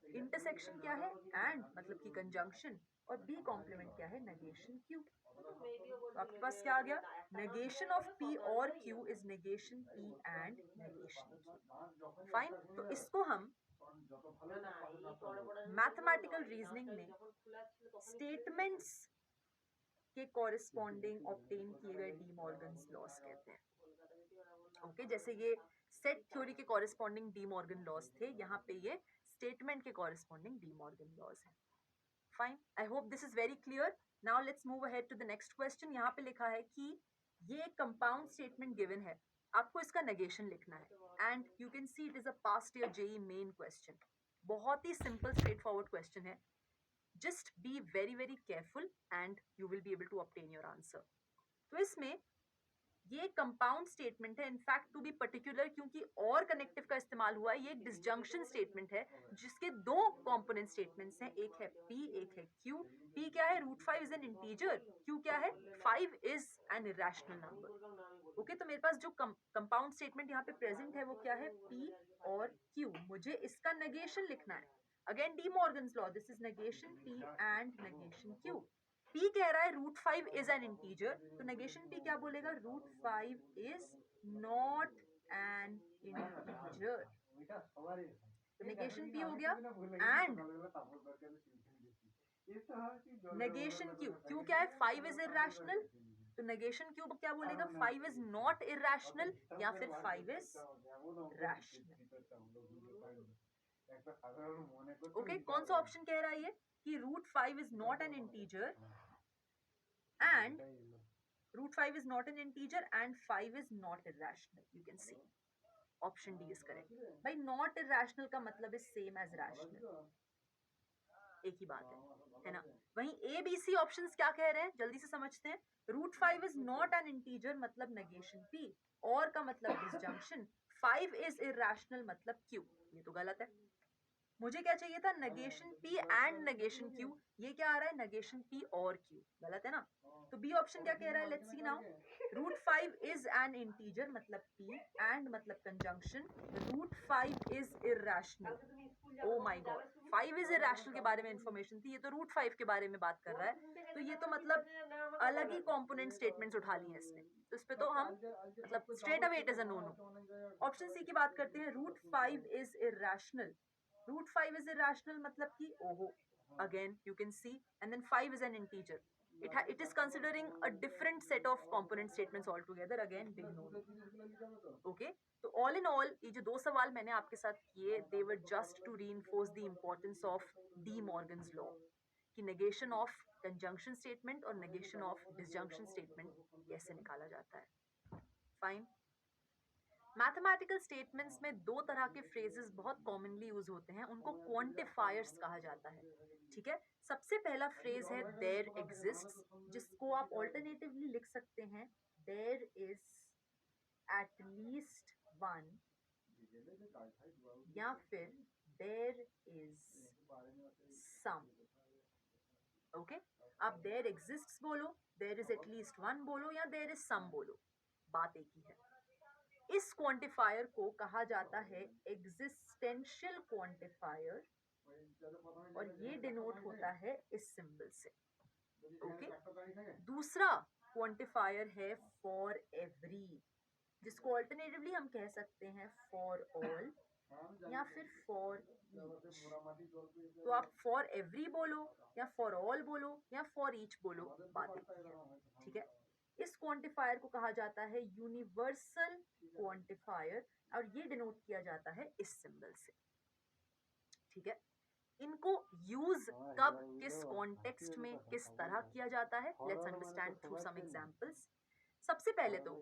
इंटरसेक्शन क्या है एंड मतलब की कंजंक्शन, और B कॉम्प्लीमेंट क्या है, नेगेशन Q. तो आपके पास क्या आ गया, नेगेशन ऑफ P और Q is negation P and negation Q. Fine. तो इसको हम मैथमेटिकल रीजनिंग में स्टेटमेंट्स के कॉरेस्पॉन्डिंग ऑब्टेन किए गए डी मॉर्गन्स लॉस कहते हैं. ओके. जैसे ये सेट थ्योरी के कॉरेस्पॉन्डिंग डी मॉर्गन लॉस थे, यहाँ पे ये स्टेटमेंट के कॉरेस्पॉन्डिंग डी मॉर्गन लॉस है. Fine. I hope this is very clear. Now let's move ahead to the next question. यहाँ पे लिखा है कि ये कंपाउंड स्टेटमेंट गिवन है, आपको इसका नेगेशन लिखना है. And you can see it is a past year JEE Main question. बहुत ही सिंपल स्ट्रेट फॉरवर्ड क्वेश्चन है. Just be very very careful and you will be able to obtain your answer. तो इसमें ये कंपाउंड स्टेटमेंट है, in fact to be particular क्योंकि और connective का इस्तेमाल हुआ है. ये एक डिसजंक्शन स्टेटमेंट है जिसके दो कंपोनेंट स्टेटमेंट्स हैं, एक है P एक है Q. P क्या है, √5 इज एन इंटीजर. Q क्या है, 5 is an irrational number. Okay. तो मेरे पास जो कंपाउंड स्टेटमेंट यहाँ पे प्रेजेंट है वो क्या है, P और Q. मुझे इसका नेगेशन लिखना है. Again De Morgan's law, this is negation P and negation Q. P कह रहा है √5 इज एन इंटीजर, तो नेगेशन P क्या बोलेगा, √5 इज नॉट एन इंटीजर. तो नेगेशन P हो गया. And negation Q. Q क्या है, 5 इज इरेशनल, तो नेगेशन Q क्या बोलेगा, 5 इज नॉट इरेशनल या फिर 5 इज रैशनल. ओके. कौन सा ऑप्शन कह रहा है ये कि √5 is not an integer and √5 is not an integer and 5 is not irrational. You can see option D is correct. भाई not irrational का मतलब is same as rational. एक ही बात है ना. वहीं A B C ऑप्शंस क्या कह रहे हैं, जल्दी से समझते हैं. √5 is not an integer मतलब नेगेशन P, और का मतलब डिसजंक्शन. 5 is irrational मतलब Q. ये तो गलत है. मुझे क्या चाहिए था, negation P and negation Q. ये क्या आ रहा है, नेगेशन P और Q. गलत है ना. तो बी ऑप्शन क्या कह रहा है, let's see now. √5 is an integer मतलब P एंड मतलब conjunction. √5 is irrational. Oh my God, 5 is irrational के बारे में इंफॉर्मेशन थी, ये तो √5 के बारे में बात कर रहा है. तो ये तो मतलब अलग ही कंपोनेंट स्टेटमेंट्स उठा लिए हैं इसने. तो इस पे तो हम मतलब straight away it is a no no. Option C की बात करते हैं. √5 इज इरेशनल. √5 is irrational मतलब कि ओहो, again you can see, and then 5 is an integer. It is considering a different set of component statements altogether. Again big no. Okay. तो all in all ये जो दो सवाल मैंने आपके साथ किए, they were just to reinforce the importance of De Morgan's law कि negation of conjunction statement और negation of disjunction statement कैसे निकाला जाता है. Fine. मैथमेटिकल स्टेटमेंट्स में दो तरह के फ्रेजेस बहुत कॉमनली यूज होते हैं, उनको क्वांटिफायर्स कहा जाता है. ठीक है. सबसे पहला फ्रेज है देयर एग्जिस्ट्स, जिसको आप ऑल्टरनेटिवली लिख सकते हैं there is at least one, या फिर देयर इज सम, ओके। आप देयर एग्जिस्ट्स बोलो, देयर इज एटलीस्ट वन बोलो, या देयर इज सम बोलो, बात एक ही है। इस क्वांटिफायर को कहा जाता है एग्जिस्टेंशियल क्वांटिफायर, और ये डिनोट होता है इस सिंबल से, ओके। दूसरा क्वांटिफायर है फॉर एवरी, जिसको अल्टरनेटिवली हम कह सकते हैं फॉर ऑल या फिर फॉर ईच। तो आप फॉर एवरी बोलो या फॉर ऑल बोलो या फॉर ईच बोलो, बात एक ही है, ठीक है। इस क्वांटिफायर को कहा जाता है यूनिवर्सल क्वांटिफायर, और ये डिनोट किया जाता है इस सिंबल से, ठीक है। इनको यूज कब, किस कॉन्टेक्स्ट में, किस तरह किया जाता है, let's understand through some examples. सबसे पहले तो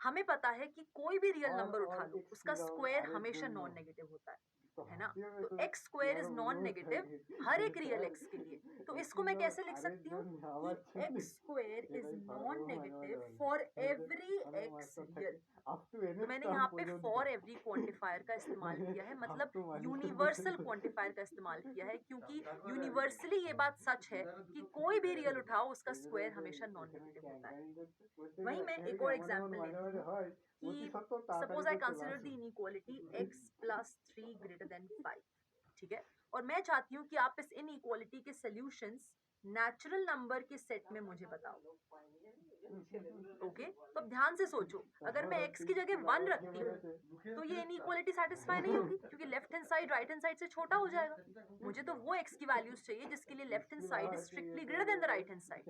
हमें पता है कि कोई भी रियल नंबर उठा लो, उसका स्क्वायर हमेशा नॉन नेगेटिव होता है ना। तो x square is non negative हर एक रियल एक्स के लिए। तो इसको मैं कैसे लिख सकती हूँ कि x square is non negative for every x real. तो मैंने यहाँ पे फॉर एवरी क्वांटिफायर का इस्तेमाल किया है, मतलब यूनिवर्सल क्वांटिफायर का इस्तेमाल किया है, क्योंकि यूनिवर्सली ये बात सच है कि कोई भी रियल उठाओ उसका स्क्वायर हमेशा नॉन नेगेटिव होता है। वहीं मैं एक और एग्जांपल लेती हूँ कि suppose I consider the inequality x plus 3 greater than 5, ठीक है। और मैं चाहती हूँ कि आप इस इनइक्वालिटी के सॉल्यूशंस नेचुरल नंबर के सेट में मुझे बताओ, ओके। तो अब ध्यान से सोचो, अगर मैं x की जगह 1 रखती हूँ तो ये इनइक्वालिटी सेटिस्फाई नहीं होगी, क्योंकि left hand side right hand side से छोटा हो जाएगा। मुझे तो वो x की वैल्यूज चाहिए जिसके लिए left hand side is strictly greater than the right hand side.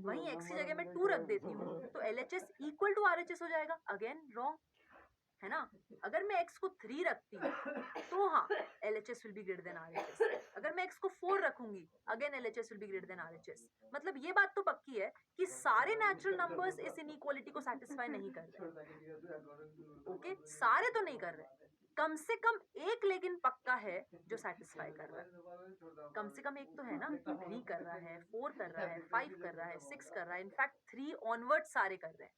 वहीं x की जगह मैं 2 रख देती हूँ तो LHS इक्वल टू RHS हो जाएगा, अगेन रॉन्ग है ना। अगर मैं x को 3 रखती हूँ तो हाँ LHS will be greater than RHS। अगर मैं x को 4 रखूंगी again LHS will be greater than RHS। मतलब ये बात तो पक्की है कि सारे नेचुरल नंबर्स इस इनइक्वालिटी को सैटिस्फाई नहीं कर रहे, ओके। सारे तो नहीं कर रहे, कम से कम एक लेकिन पक्का है जो सैटिस्फाई कर रहा है। कम से कम एक तो है ना कि 3 कर रहा है, 4 कर रहा है, 5 कर रहा है, 6 कर रहा है, इनफैक्ट 3 ऑनवर्ड सारे कर रहे हैं,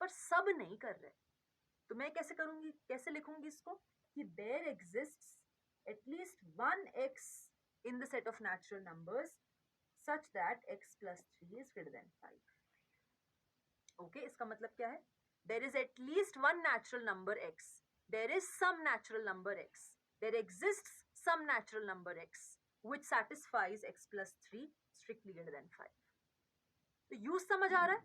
पर सब नहीं कर रहे। तो मैं कैसे करूंगी, कैसे लिखूंगी इसको कि there exists at least one x in the set of natural numbers such that x plus 3 is greater than 5. Okay, इसका मतलब क्या है? There is at least one natural number x. There is some natural number x. There exists some natural number x which satisfies x plus 3 strictly greater than 5. तो use समझ आ रहा है?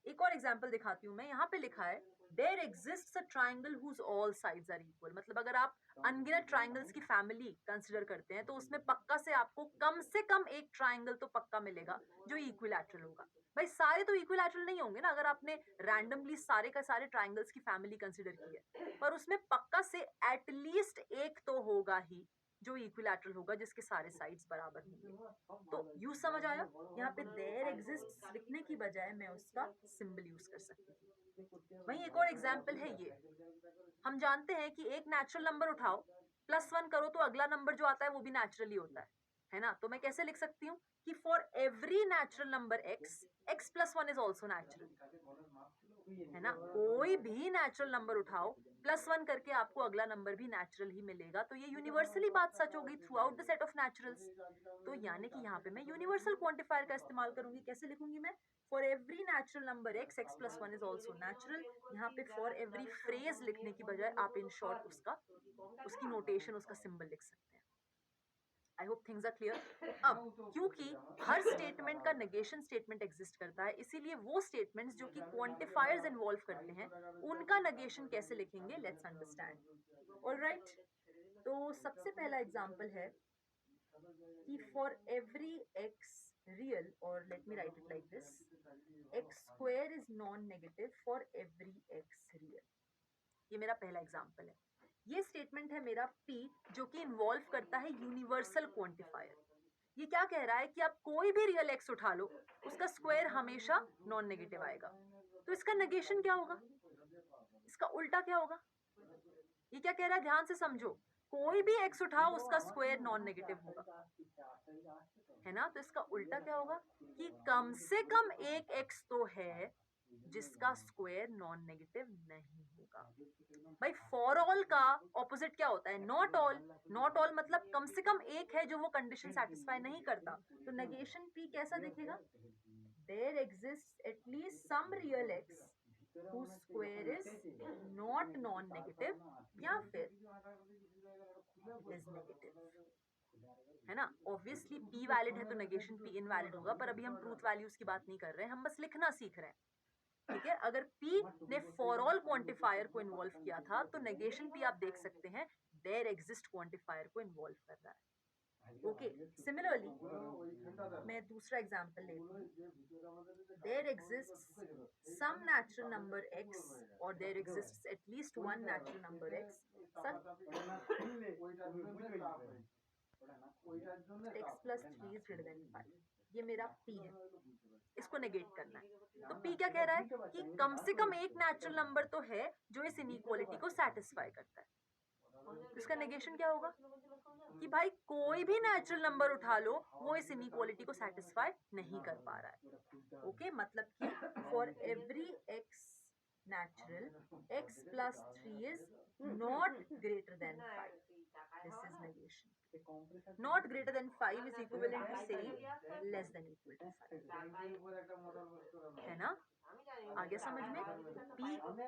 एक और एग्जाम्पल दिखाती हूँ मैं। यहाँ पे लिखा है there exists a triangle whose all sides are equal. मतलब अगर आप अनगिनत ट्राइंगल्स की फैमिली कंसिडर करते हैं तो उसमें पक्का से आपको कम से कम एक ट्राइंगल तो पक्का मिलेगा जो इक्विलैटरल होगा। भाई सारे तो इक्विलैटरल नहीं होंगे ना, अगर आपने रैंडमली सारे का सारे ट्राइंगल्स की फैमिली कंसिडर की है, पर उसमें पक्का से एटलीस्ट एक तो होगा ही जो इक्विलैटरल होगा, जिसके सारे साइड्स बराबर होंगे। तो यूज समझ आया? यहाँ पे देयर एग्जिस्ट्स लिखने की बजाय मैं उसका सिंबल यूज कर सकती हूँ। वहीं एक और एग्जाम्पल है ये, हम जानते हैं कि एक नेचुरल नंबर उठाओ +1 करो तो अगला नंबर जो आता है वो भी नेचुरली होता है ना। तो मैं कैसे लिख सकती हूँ कि for every natural number x plus 1 is also natural, है ना। कोई भी नेचुरल नंबर उठाओ +1 करके आपको अगला नंबर भी नेचुरल ही मिलेगा। तो ये यूनिवर्सली बात सच होगी through out the set of naturals. तो यानी कि यहाँ पे मैं यूनिवर्सल क्वांटिफायर का इस्तेमाल करूंगी। कैसे लिखूंगी मैं? For every natural number x plus 1 is also natural. यहाँ पे फॉर एवरी फ्रेज लिखने की बजाय आप इन शॉर्ट उसकी नोटेशन, उसका सिंबल लिख सकते हैं। I hope things are clear. अब क्योंकि हर स्टेटमेंट का नेगेशन स्टेटमेंट एग्जिस्ट करता है, इसीलिए वो स्टेटमेंट्स जो कि क्वांटिफायर्स इन्वॉल्व करते हैं उनका नेगेशन कैसे लिखेंगे, लेट्स अंडरस्टैंड। ऑलराइट, तो सबसे पहला एग्जांपल है कि फॉर एवरी x रियल, और let me right it like this, x square is non negative for every x real. ये मेरा पहला एग्जांपल है। ये स्टेटमेंट है मेरा P, जो कि इन्वॉल्व करता है यूनिवर्सल क्वांटिफायर। ये क्या कह रहा है कि आप कोई भी रियल x उठा लो उसका स्क्वायर हमेशा नॉन नेगेटिव आएगा। तो इसका नेगेशन क्या होगा, इसका उल्टा क्या होगा? ये क्या कह रहा है, ध्यान से समझो। कोई भी x उठाओ उसका स्क्वायर नॉन नेगेटिव होगा, है ना। तो इसका उल्टा क्या होगा कि कम से कम एक x तो है जिसका स्क्वायर नॉन नेगेटिव नहीं होगा। होगा। भाई फॉर ऑल का ऑपोजिट क्या होता है? Not all. नॉट ऑल मतलब कम से कम एक है जो वो कंडीशन सेटिस्फाई नहीं करता। तो नेगेशन पी कैसा दिखेगा? There exist at least some real x whose square is not non-negative या फिर is negative, है ना? ऑब्वियसली p वैलिड है तो नेगेशन p इनवैलिड होगा, पर अभी हम ट्रूथ वैल्यूज की बात नहीं कर रहे हैं, हम बस लिखना सीख रहे हैं। ठीक है, अगर p ने फॉर ऑल क्वांटिफायर को इन्वॉल्व किया था तो नेगेशन p आप देख सकते हैं देयर एग्जिस्ट क्वांटिफायर को इन्वॉल्व कर रहा है। ओके, सिमिलरली मैं दूसरा एग्जांपल लेती हूँ। There exists some natural number x और there exists at least one natural number x x plus 3 is greater than 5। ये मेरा p है, इसको नेगेट करना है। तो p क्या कह रहा है कि कम से कम एक नेचुरल नंबर तो है जो इस इनइक्वालिटी को सेटिस्फाई करता है। इसका नेगेशन क्या होगा कि भाई कोई भी नेचुरल नंबर उठा लो वो इस इनइक्वालिटी को सेटिस्फाई नहीं कर पा रहा है। ओके, मतलब कि for every x natural x plus 3 is not greater than 5. This is negation. Not greater than 5 is equivalent to saying less than equal to 5, है ना? आ गया समझ में? P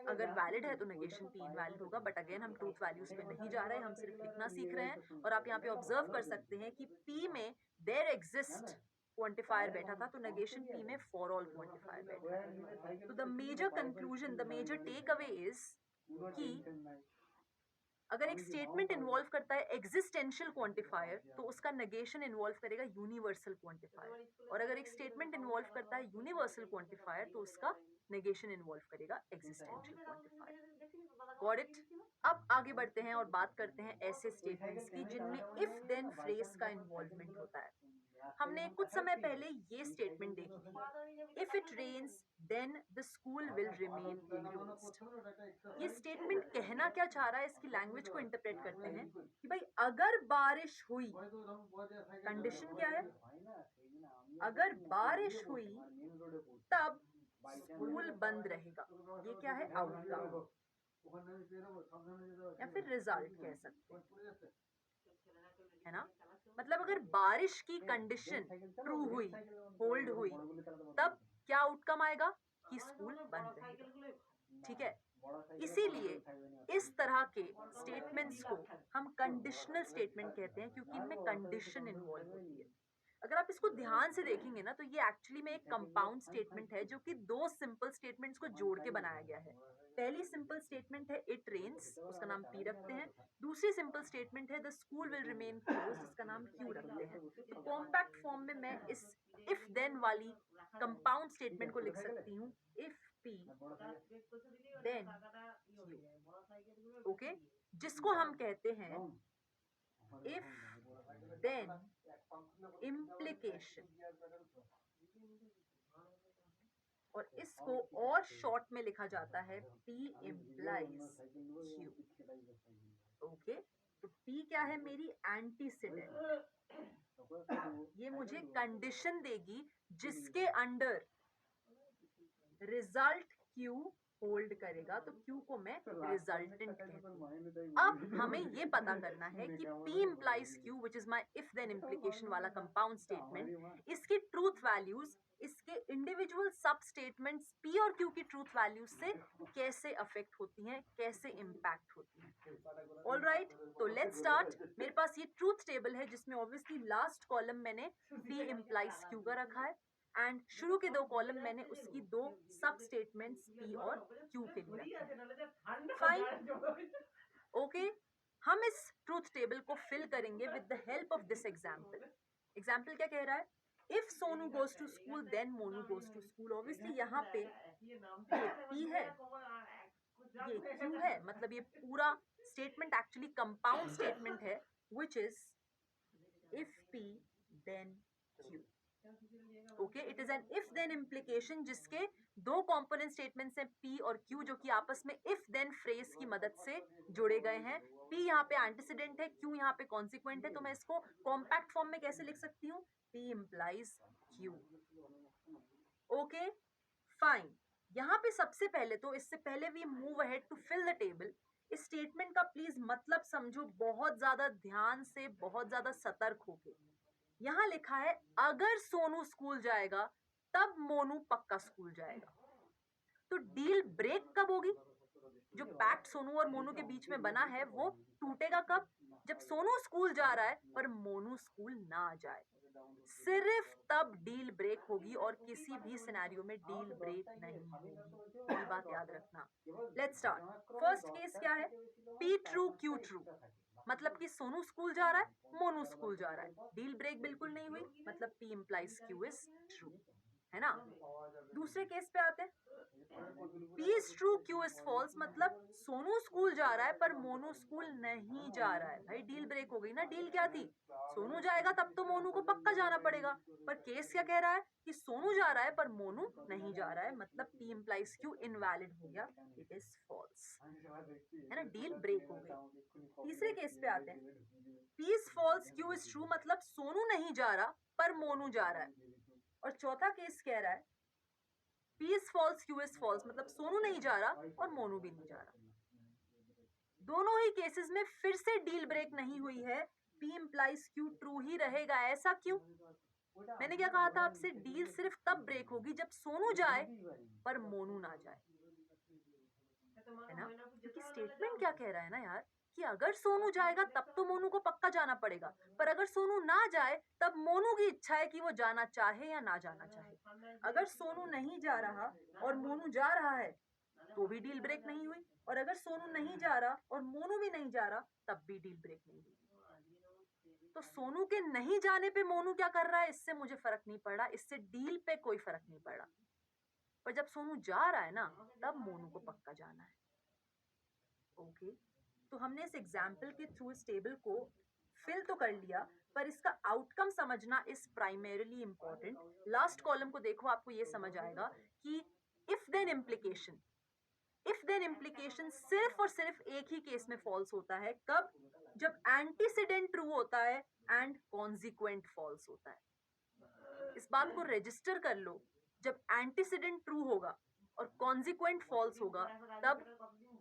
अगर वैलिड है तो नेगेशन P इनवैलिड होगा, बट अगेन हम ट्रूथ वैल्यूज पे नहीं जा रहे हैं, हम सिर्फ लिखना सीख रहे हैं। और आप यहाँ पे ऑब्जर्व कर सकते हैं कि P में देयर एग्जिस्ट क्वांटिफायर बैठा था तो नेगेशन P में फॉर ऑल क्वांटिफायर बैठा है। तो the major conclusion, the major take away is कि अगर एक स्टेटमेंट इन्वॉल्व करता है एग्जिस्टेंशियल क्वांटिफायर तो उसका नेगेशन इन्वॉल्व करेगा यूनिवर्सल क्वांटिफायर, और अगर एक स्टेटमेंट इन्वॉल्व करता है यूनिवर्सल क्वांटिफायर तो उसका नेगेशन इन्वॉल्व करेगा एग्जिस्टेंशियल क्वांटिफायर। Got it? अब आगे बढ़ते हैं और बात करते हैं ऐसे स्टेटमेंट्स की जिनमें इफ देन फ्रेज का इन्वॉल्वमेंट होता है। हमने कुछ समय पहले ये स्टेटमेंट देखी थी, if it rains then the school will remain closed. ये स्टेटमेंट कहना क्या चाह रहा है, इसकी लैंग्वेज को इंटरप्रेट करते हैं कि भाई अगर बारिश हुई, कंडीशन क्या है? अगर बारिश हुई तब स्कूल बंद रहेगा। ये क्या है? आउटकम या फिर रिजल्ट कह सकते हैं, है ना? मतलब अगर बारिश की कंडीशन ट्रू हुई, होल्ड हुई, तब क्या आउटकम आएगा कि स्कूल बंद रहेगा। ठीक है, इसीलिए इस तरह के स्टेटमेंट्स को हम कंडीशनल स्टेटमेंट कहते हैं क्योंकि इनमें कंडीशन इन्वॉल्व होती है। अगर आप इसको ध्यान से देखेंगे ना तो ये एक्चुअली में एक कंपाउंड स्टेटमेंट है जो कि दो सिंपल स्टेटमेंट्स को जोड़ के बनाया गया है। पहली सिंपल स्टेटमेंट है इट रेन्स, उसका नाम पी रखते हैं। दूसरी सिंपल स्टेटमेंट है the school will remain closed, इसका नाम क्यू रखते हैं। तो कॉम्पैक्ट फॉर्म में मैं इस इफ देन वाली कंपाउंड स्टेटमेंट को लिख सकती हूँ, if P then Q. Okay, जिसको हम कहते हैं इफ देन इम्प्लीकेशन, और इसको और शॉर्ट में लिखा जाता है P implies Q। ओके, तो P क्या है? मेरी एंटीसीडेंट, ये मुझे कंडीशन देगी जिसके अंडर रिजल्ट Q होल्ड करेगा, तो Q को मैं रिजल्टेंट कहती हूँ। अब हमें ये पता करना है कि P implies Q which is my if then implication वाला कंपाउंड स्टेटमेंट, इसकी ट्रूथ वैल्यूज इसके इंडिविजुअल सब स्टेटमेंट्स P और Q की ट्रूथ वैल्यूज से कैसे अफेक्ट होती हैं, कैसे इम्पैक्ट होती हैं। ऑल राइट, तो लेट्स स्टार्ट। मेरे पास ये ट्रूथ टेबल है जिसमें ऑब्वियसली लास्ट कॉलम मैंने P implies Q का रखा है एंड शुरू के दो कॉलम मैंने उसकी दो सब स्टेटमेंट्स P और Q के लिए रखे। फाइन, ओके, हम इस ट्रूथ टेबल को फिल करेंगे with the help of this example. Example क्या कह रहा है? If Sonu goes to school then Monu goes to school. Obviously यहाँ पे ये P है, ये Q है, मतलब ये पूरा स्टेटमेंट एक्चुअली कंपाउंड स्टेटमेंट है which is if P then Q। Okay, it is an if then implication जिसके दो कंपोनेंट स्टेटमेंट्स हैं P और Q जो कि आपस में इफ देन फ्रेज की मदद से जुड़े गए हैं। P यहाँ पे एंटीसीडेंट है, Q यहाँ पे कॉन्सिक्वेंट है, तो मैं इसको कॉम्पैक्ट फॉर्म में कैसे लिख सकती हूँ? P implies Q। Okay fine, यहाँ पे सबसे पहले तो इससे पहले we move ahead to fill the table, इस स्टेटमेंट का प्लीज मतलब समझो बहुत ज्यादा ध्यान से, बहुत ज्यादा सतर्क होके। यहाँ लिखा है अगर सोनू स्कूल जाएगा तब मोनू पक्का स्कूल जाएगा। तो डील ब्रेक कब होगी? जो पैक्ट सोनू और मोनू के बीच में बना है वो टूटेगा कब? जब सोनू स्कूल जा रहा है पर मोनू स्कूल ना जाए। सिर्फ तब डील ब्रेक होगी और किसी भी सिनेरियो में डील ब्रेक नहीं होगी। ये बात याद रखना। Let's start. फर्स्ट केस क्या है? पी ट्रू क्यू ट्रू, मतलब कि सोनू स्कूल जा रहा है, मोनू स्कूल जा रहा है। डील ब्रेक बिल्कुल नहीं हुई, मतलब P implies Q is true, है ना। दूसरे केस पे आते हैं। P is true, Q is false, मतलब सोनू स्कूल जा रहा है पर मोनू स्कूल नहीं जा रहा है। भाई डील ब्रेक हो गई ना। डील क्या थी? सोनू जाएगा तब तो मोनू को पक्का जाना पड़ेगा, पर केस क्या कह रहा है कि सोनू जा रहा है पर मोनू नहीं जा रहा है, मतलब P implies Q इनवैलिड हो गया, इट इज फॉल्स, है ना। डील ब्रेक हो गई। तीसरे केस पे आते हैं। P is false, Q is true, मतलब सोनू नहीं जा रहा पर मोनू जा रहा है। और चौथा केस कह रहा है P is false, Q is false, मतलब सोनू नहीं जा रहा और मोनू भी नहीं जा रहा। दोनों ही केसेस में फिर से डील ब्रेक नहीं हुई है, P implies Q ट्रू ही रहेगा। ऐसा क्यों? मैंने क्या कहा था आपसे? डील सिर्फ तब ब्रेक होगी जब सोनू जाए पर मोनू ना जाए, है ना। क्योंकि स्टेटमेंट क्या कह रहा है ना यार, कि अगर सोनू जाएगा तब तो मोनू को पक्का जाना पड़ेगा, पर अगर सोनू ना जाए तब मोनू की इच्छा है कि वो जाना चाहे या ना जाना चाहे। अगर सोनू नहीं जा रहा और मोनू जा रहा है तो भी डील ब्रेक नहीं हुई, और अगर सोनू नहीं जा रहा और मोनू भी नहीं जा रहा तब भी डील ब्रेक नहीं हुई। तो सोनू के नहीं जाने पे मोनू क्या कर रहा है इससे मुझे फर्क नहीं पड़ रहा, इससे डील पे कोई फर्क नहीं पड़ रहा। पर जब सोनू जा रहा है ना तब मोनू को पक्का जाना है। ओके, तो हमने इस एग्जाम्पल के थ्रू इस टेबल को फिल तो कर लिया, पर इसका आउटकम समझना is primarily important. Last column को देखो, आपको ये समझ आएगा कि if then implication, if then implication सिर्फ और सिर्फ एक ही केस में फॉल्स होता है। कब? जब एंटीसीडेंट ट्रू होता है एंड कॉन्सिक्वेंट फॉल्स होता है। इस बात को रजिस्टर कर लो, जब एंटीसीडेंट ट्रू होगा और कॉन्सिक्वेंट फॉल्स होगा तब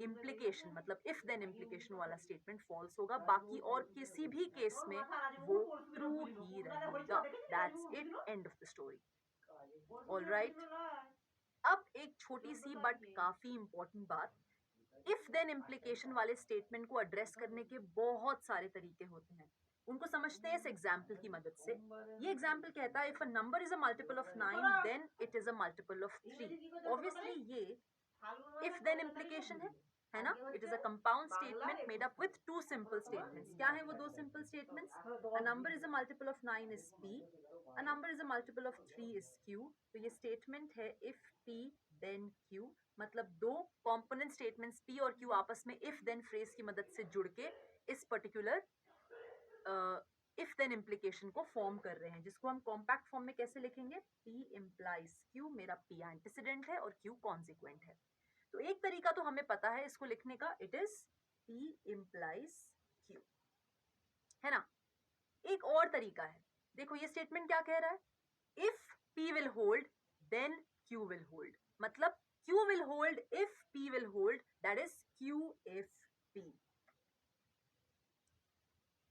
इम्प्लीकेशन मतलब इफ देन इम्प्लीकेशन वाला स्टेटमेंट फॉल्स होगा, बाकी और किसी भी केस में वो ट्रू ही रहेगा। That's it, end of the story. Alright, अब एक छोटी सी बट काफी इंपॉर्टेंट बात, इफ देन इम्प्लीकेशन वाले स्टेटमेंट को एड्रेस करने के बहुत सारे तरीके होते हैं, उनको समझते हैं इस एग्जाम्पल की मदद से। ये एग्जाम्पल कहता है if a number is a multiple of 9 then it is a multiple of 3। Obviously ये इफ देन इम्प्लीकेशन है ना। It is a compound statement made up with two simple statements. क्या है वो दो simple statements? A number is a multiple of 9 is p, a number is a multiple of 3 is q। तो ये statement है if p then q, मतलब दो component statements p और q आपस में इफ देन फ्रेज की मदद से जुड़ के इस पर्टिकुलर इफ देन इम्प्लीकेशन को फॉर्म कर रहे हैं, जिसको हम कॉम्पैक्ट फॉर्म में कैसे लिखेंगे? p implies q, मेरा p एंटीसीडेंट है और q कॉन्सिक्वेंट है। तो एक तरीका तो हमें पता है इसको लिखने का, it is p implies q, है ना। एक और तरीका है, देखो ये स्टेटमेंट क्या कह रहा है, if p will hold then q will hold, मतलब q will hold if p will hold, that is q if p,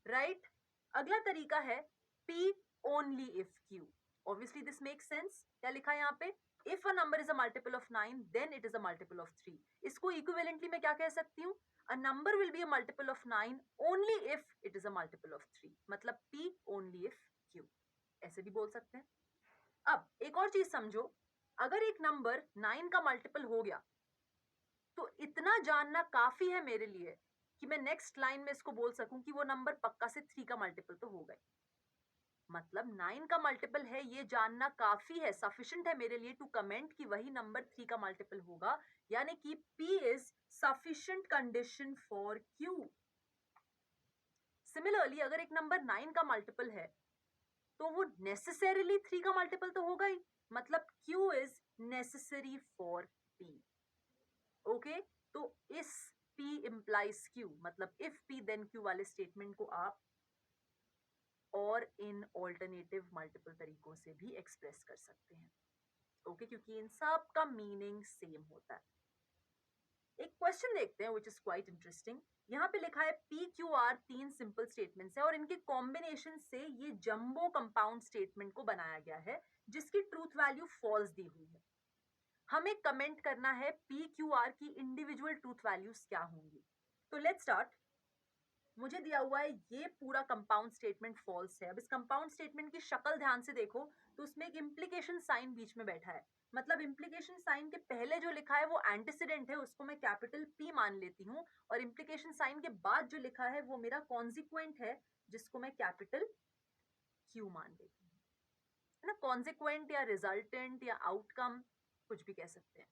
right? अगला तरीका है p only if q। obviously this makes sense। क्या लिखा है यहाँ पे? if a number is a multiple of 9 then it is a multiple of 3। इसको equivalently मैं क्या कह सकती हूँ? a number will be a multiple of 9 only if it is a multiple of 3, मतलब p only if q, ऐसे भी बोल सकते हैं। अब एक और चीज समझो, अगर एक नंबर 9 का मल्टीपल हो गया तो इतना जानना काफी है मेरे लिए कि मैं नेक्स्ट लाइन में इसको बोल सकूं कि वो नंबर पक्का से 3 का मल्टीपल तो हो गए। मतलब 9 का मल्टीपल है ये जानना काफी है, सफिशिएंट है मेरे लिए टू कमेंट कि वही नंबर 3 का मल्टीपल होगा, यानी कि P is sufficient condition for Q। Similarly अगर एक नंबर 9 का मल्टीपल है तो वो नेसेसरीली 3 का मल्टीपल तो होगा ही, मतलब Q is necessary for P। Okay, तो इस P implies Q मतलब if P then Q वाले स्टेटमेंट को आप और इन ऑल्टरनेटिव मल्टीपल तरीकों से भी एक्सप्रेस कर सकते हैं। ओके, क्योंकि इन सब का मीनिंग सेम होता है। एक क्वेश्चन देखते हैं विच इज क्वाइट इंटरेस्टिंग। यहाँ पे लिखा है P Q R 3 simple statements है और इनके कॉम्बिनेशन से ये जंबो कंपाउंड स्टेटमेंट को बनाया गया है जिसकी ट्रूथ वैल्यू फॉल्स दी हुई है। हमें कमेंट करना है पी क्यू आर की इंडिविजुअल ट्रूथ वैल्यूज क्या होंगी। तो लेट्स स्टार्ट। मुझे दिया हुआ है ये पूरा कंपाउंड स्टेटमेंट फॉल्स है। अब इस कंपाउंड स्टेटमेंट की शक्ल ध्यान से देखो तो उसमें एक इंप्लीकेशन साइन बीच में बैठा है। मतलब इंप्लीकेशन साइन के पहले जो लिखा है वो एंटीसीडेंट है, उसको मैं कैपिटल पी मान लेती हूँ, और इंप्लीकेशन साइन के बाद जो लिखा है वो मेरा कॉन्सिक्वेंट है जिसको मैं कैपिटल क्यू मान लेती हूँ, है ना। कॉन्सिक्वेंट या रिजल्टेंट या आउटकम कुछ भी कह सकते हैं।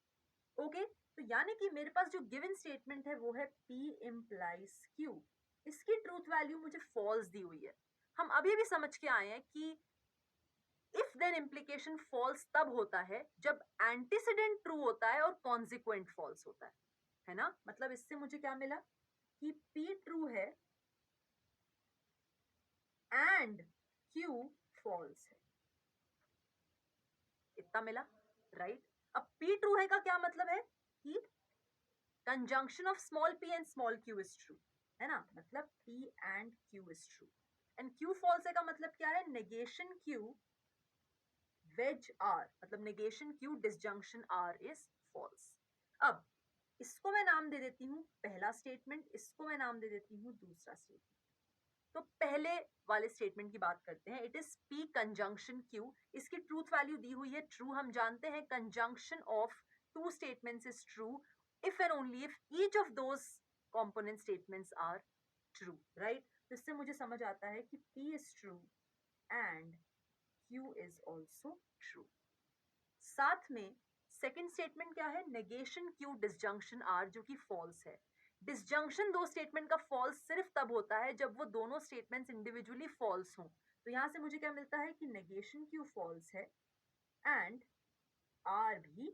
ओके, तो यानी कि मेरे पास जो गिवन स्टेटमेंट है वो है P implies Q। इसकी ट्रूथ वैल्यू मुझे फॉल्स दी हुई है। हम अभी भी समझ के आए हैं कि इफ देन इम्प्लीकेशन फॉल्स तब होता है जब एंटीसीडेंट ट्रू होता है और कॉन्सिक्वेंट फॉल्स होता है ना। मतलब इससे मुझे क्या मिला कि P ट्रू है एंड Q फॉल्स है, इतना मिला, राइट। अब P ट्रू है का क्या मतलब है कि conjunction of small p and small q is true, है ना। मतलब p and q is true and q false है का मतलब क्या है, नेगेशन q वेज r, मतलब negation q disjunction r is false. अब इसको मैं नाम दे देती हूँ पहला स्टेटमेंट, इसको मैं नाम दे देती हूँ दूसरा स्टेटमेंट। तो पहले वाले स्टेटमेंट की बात करते हैं। It is p conjunction q। इसकी ट्रूथ वैल्यू दी हुई है ट्रू। हम जानते हैं conjunction of two statements is true if and only if each of those component statements are true, right? तो इससे मुझे समझ आता है कि P is true and Q is also true। साथ में सेकंड स्टेटमेंट क्या है, नेगेशन Q डिसजंक्शन R, जो कि फॉल्स है। डिसजंक्शन दो स्टेटमेंट का फॉल्स सिर्फ तब होता है जब वो दोनों स्टेटमेंट्स इंडिविजुअली फॉल्स हों। तो यहां से मुझे क्या मिलता है कि नेगेशन Q फॉल्स है एंड R भी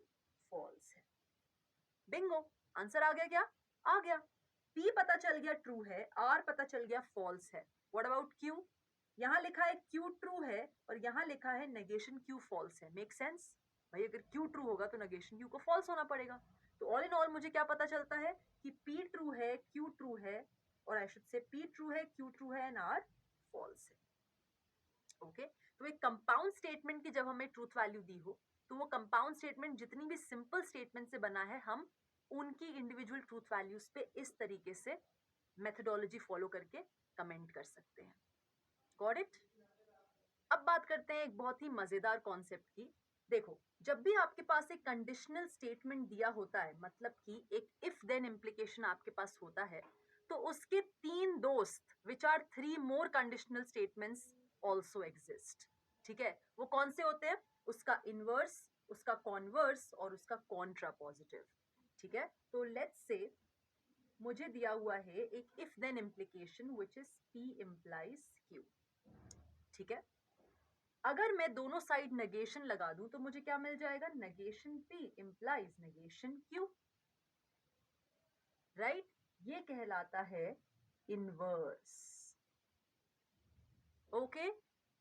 फॉल्स है। बिंगो, आंसर आ गया क्या? आ गया। P पता चल गया ट्रू है, R पता चल गया फॉल्स है। What about Q? यहाँ लिखा है Q ट्रू है और यहाँ लिखा है नेगेशन Q फॉल्स है। Make sense? भाई अगर Q ट्रू होगा तो नेगेशन Q को फॉल्स होना पड़ेगा। तो ऑल इन ऑल मुझे क्या पता चलता है कि P ट्रू है, Q ट्रू है, और I should say P true है, Q ट्रू है एंड R फॉल्स है। ओके, तो एक कंपाउंड स्टेटमेंट की जब हमें ट्रूथ वैल्यू दी हो तो वो कंपाउंड स्टेटमेंट जितनी भी सिंपल स्टेटमेंट से बना है हम उनकी इंडिविजुअल ट्रूथ वैल्यूज पे इस तरीके से मेथडोलॉजी फॉलो करके कमेंट कर सकते हैं। Got it? अब बात करते हैं एक बहुत ही मजेदार कॉन्सेप्ट की। देखो, जब भी आपके पास एक कंडीशनल स्टेटमेंट दिया होता है, मतलब कि एक इफ देन इम्प्लीकेशन आपके पास होता है, तो उसके तीन दोस्त which are three more conditional statements also exist. ठीक है, वो कौन से होते हैं? उसका इनवर्स, उसका कॉन्वर्स और उसका कॉन्ट्रापोजिटिव। ठीक है, तो लेट्स से मुझे दिया हुआ है एक if then implication which is P implies Q। ठीक है, अगर मैं दोनों साइड नेगेशन लगा दूं तो मुझे क्या मिल जाएगा, negation P implies negation Q, right. ये कहलाता है इनवर्स। ओके,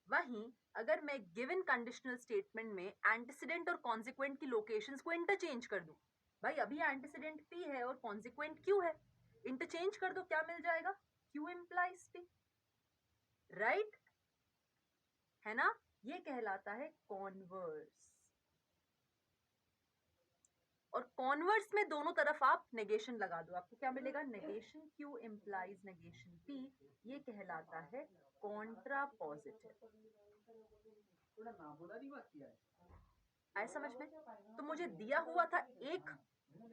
वहीं अगर मैं गिवन कंडीशनल स्टेटमेंट में एंटीसीडेंट और कॉन्सिक्वेंट की लोकेशंस को इंटरचेंज कर दूं, भाई अभी एंटीसीडेंट P है और कॉन्सिक्वेंट Q है, इंटरचेंज कर दो, क्या मिल जाएगा, Q implies P, राइट, है ना। ये कहलाता है कॉन्वर्स। और कॉन्वर्स में दोनों तरफ आप नेगेशन लगा दो, आपको क्या मिलेगा, negation Q implies negation P। ये कहलाता है कॉन्ट्रा पॉजिटिव। आए समझ में? तो मुझे दिया हुआ था एक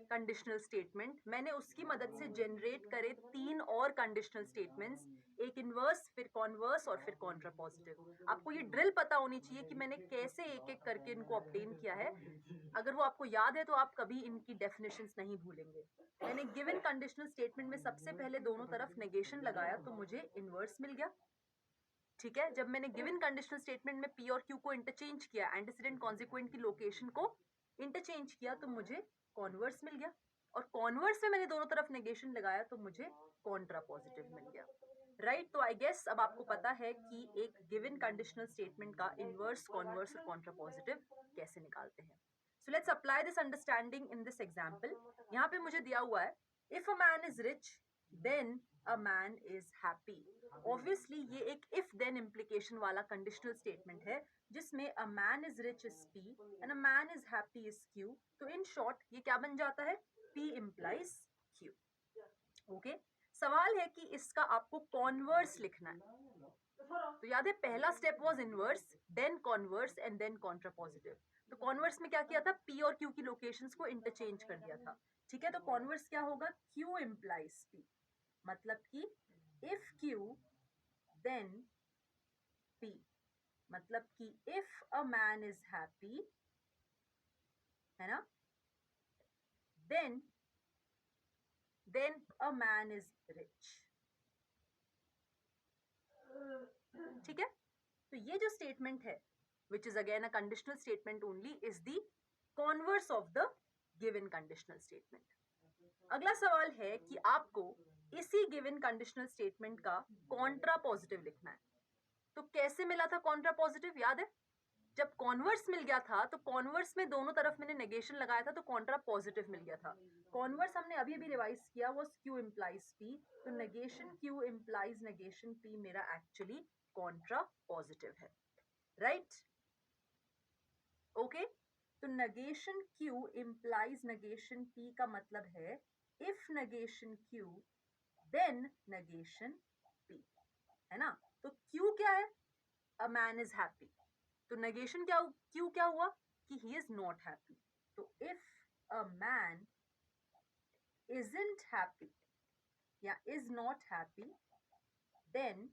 कंडीशनल स्टेटमेंट, मैंने उसकी मदद से जनरेट करे तीन और कंडीशनल स्टेटमेंट्स, एक इनवर्स, फिर कॉन्वर्स और फिर कॉन्ट्रा पॉजिटिव। आपको ये ड्रिल पता होनी चाहिए कि मैंने कैसे एक एक करके इनको ऑब्टेन किया है। अगर वो आपको याद है तो आप कभी इनकी डेफिनेशंस नहीं भूलेंगे। मैंने गिवन कंडीशनल स्टेटमेंट में सबसे पहले दोनों तरफ नेगेशन लगाया तो मुझे इनवर्स मिल गया। ठीक है, जब मैंने गिवन कंडीशनल स्टेटमेंट में P और Q को इंटरचेंज किया, एंटीसीडेंट कॉन्सिक्वेंट की लोकेशन को इंटरचेंज किया, तो मुझे कॉन्वर्स मिल गया। और कॉन्वर्स में मैंने दोनों तरफ नेगेशन लगाया तो मुझे कॉन्ट्रा पॉजिटिव मिल गया, राइट। तो आई गेस अब आपको पता है कि एक गिवन कंडीशनल स्टेटमेंट का इनवर्स, कॉन्वर्स और कॉन्ट्रा पॉजिटिव कैसे निकालते हैं। So let's apply this understanding in this example. यहाँ पे मुझे दिया हुआ है if a man is rich then a man is happy. Obviously ये एक if then implication वाला conditional statement है जिसमें a man is rich is P and a man is happy is Q. तो in short ये क्या बन जाता है? P implies Q. Okay? सवाल है कि इसका आपको कॉन्वर्स लिखना है. तो याद है पहला step was inverse, then converse and then contrapositive. तो कॉन्वर्स में क्या किया था? P और Q की लोकेशंस को इंटरचेंज कर दिया था. ठीक है, तो कॉन्वर्स क्या होगा? Q implies P. मतलब कि if Q then P. मतलब कि if a man is happy, है ना, then a man is rich. ठीक है, तो ये जो स्टेटमेंट है which is again a conditional statement only is the converse of the given conditional statement. अगला सवाल है कि आपको इसी given conditional statement का कॉन्ट्रा पॉजिटिव लिखना है. तो कैसे मिला था कॉन्ट्रा पॉजिटिव? याद है जब कॉन्वर्स मिल गया था तो कॉन्वर्स में दोनों तरफ मैंने नेगेशन लगाया था तो कॉन्ट्रा पॉजिटिव मिल गया था. कॉन्वर्स हमने अभी अभी रिवाइज किया वो Q implies P. तो negation Q implies negation P मेरा एक्चुअली कॉन्ट्रा पॉजिटिव है. राइट? ओके, तो negation Q implies negation P का मतलब है if negation Q then negation P, है ना. तो Q क्या है? A man is happy. तो नेगेशन क्या Q क्या हुआ कि he is not happy. तो if a man isn't happy या is not happy then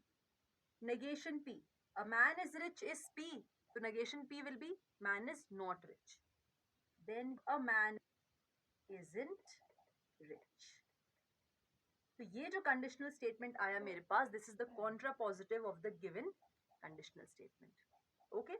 negation P. A man is rich is P. So negation P will be man is not rich. Then a man isn't rich. तो ये जो conditional statement आया मेरे पास, this is the contrapositive of the given conditional statement. Okay,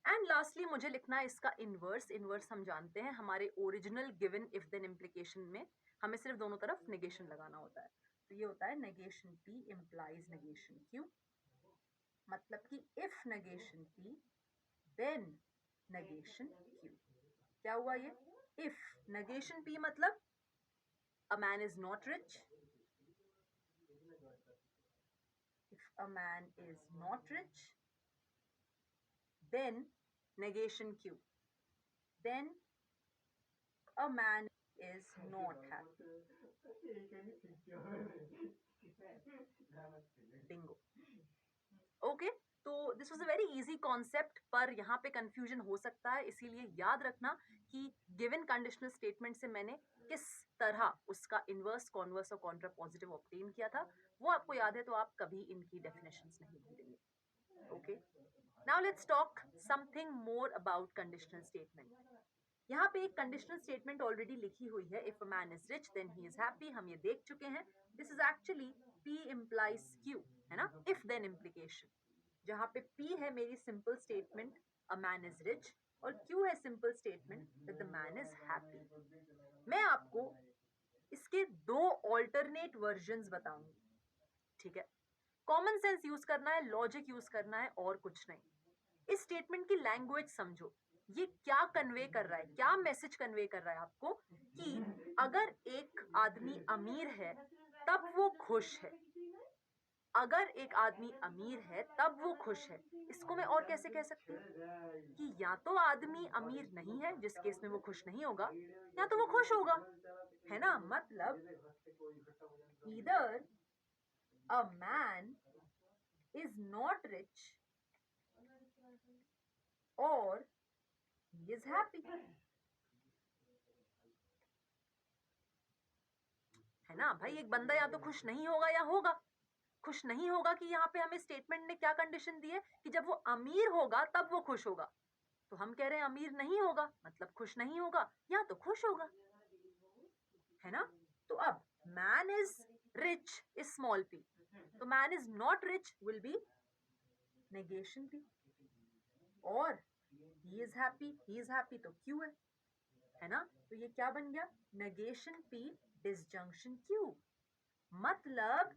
and lastly मुझे लिखना है इसका इनवर्स. इनवर्स हम जानते हैं हमारे original given if then implication में हमें सिर्फ दोनों तरफ नेगेशन लगाना होता है. तो ये होता है negation P implies negation Q. मतलब कि if negation P then negation Q. क्या हुआ ये? if negation P मतलब a man is not rich. If a man is not rich then negation Q. Then a man is not happy. Bingo. Okay, तो this was a very easy concept, पर यहाँ पे confusion हो सकता है, इसीलिए याद रखना कि गिवन कंडीशनल स्टेटमेंट से मैंने किस तरह उसका इनवर्स, कॉन्वर्स और कॉन्ट्रा पॉजिटिव ऑब्टेन किया था. वो आपको याद है तो आप कभी इनकी डेफिनेशंस नहीं भूलेंगे. Okay, now let's talk something more about conditional statement. यहाँ पे एक कंडीशनल स्टेटमेंट ऑलरेडी लिखी हुई है, if a man is rich then he is happy. हम ये देख चुके हैं. This is actually P implies Q, है ना, इफ देन इम्प्लीकेशन. जहाँ पे P है मेरी simple statement a man is rich और Q है simple statement that the man is happy. मैं आपको इसके दो ऑल्टरनेट वर्जन्स बताऊंगी. ठीक है, कॉमन सेंस यूज करना है, लॉजिक यूज करना है और कुछ नहीं. इस स्टेटमेंट की लैंग्वेज समझो. ये क्या कन्वे कर रहा है, क्या मैसेज कन्वे कर रहा है आपको कि अगर एक आदमी अमीर है तब वो खुश है. अगर एक आदमी अमीर है तब वो खुश है. इसको मैं और कैसे कह सकती हूँ कि या तो आदमी अमीर नहीं है जिस केस में वो खुश नहीं होगा, या तो वो खुश होगा, है ना. मतलब either a man is not rich or he is happy, है ना भाई. एक बंदा या तो खुश नहीं होगा या होगा. खुश नहीं होगा कि यहाँ पे हमें स्टेटमेंट ने क्या कंडीशन दी है कि जब वो अमीर होगा तब वो खुश होगा. तो हम कह रहे हैं अमीर नहीं होगा मतलब खुश नहीं होगा, या तो खुश होगा, है ना. तो अब man is rich is small p, तो man is not rich will be negation p, और ही इज हैप्पी तो Q है ना. तो ये क्या बन गया? Negation P disjunction Q. मतलब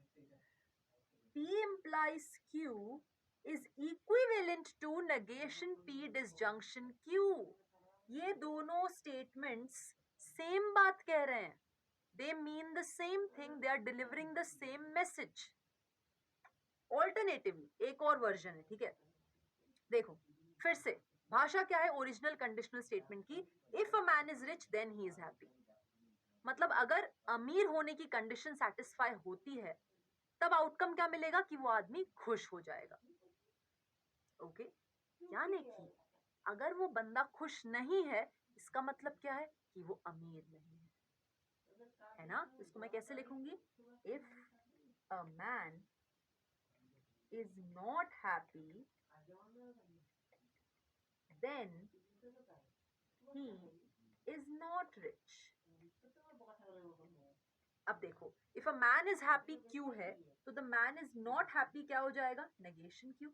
P implies Q is equivalent to negation P disjunction Q. ये दोनों स्टेटमेंट्स सेम बात कह रहे हैं. They mean the same thing. They are delivering the same message. Alternatively, एक और वर्जन है, ठीक है. देखो फिर से भाषा क्या है ओरिजिनल कंडीशनल स्टेटमेंट की. If a man is rich then he is happy. मतलब अगर अमीर होने की कंडीशन सेटिस्फाई होती है तब आउटकम क्या मिलेगा कि वो आदमी खुश हो जाएगा. ओके, यानी कि अगर वो बंदा खुश नहीं है इसका मतलब क्या है कि वो अमीर नहीं है ना. इसको मैं कैसे लिखूंगी. If a man is not happy then he is not rich. अब देखो if a man is happy क्यों है तो the man is not happy क्या हो जाएगा negation क्यों.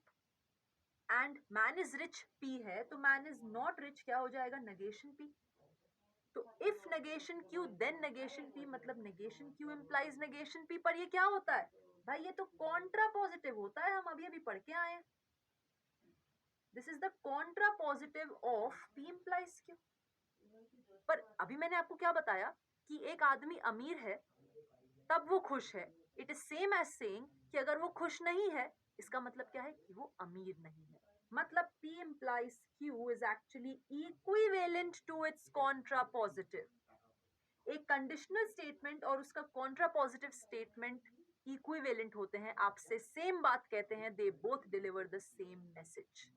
and man is rich P है तो man is not rich क्या हो जाएगा negation P. तो if negation Q then negation P मतलब negation Q implies negation P. पर ये क्या होता है भाई, ये तो कॉन्ट्रा पॉजिटिव होता है. हम अभी पढ़ के आए हैं. This is the contrapositive of P implies Q. पर अभी मैंने आपको क्या बताया कि एक आदमी अमीर है तब वो खुश है. It is same as saying कि अगर वो खुश नहीं है इसका मतलब क्या है कि वो अमीर नहीं है. मतलब P implies Q is actually equivalent to its contrapositive. एक कंडीशनल स्टेटमेंट और उसका कॉन्ट्रापोजिटिव स्टेटमेंट इक्विवेलेंट होते हैं, आपसे सेम बात कहते हैं. They both deliver the same message.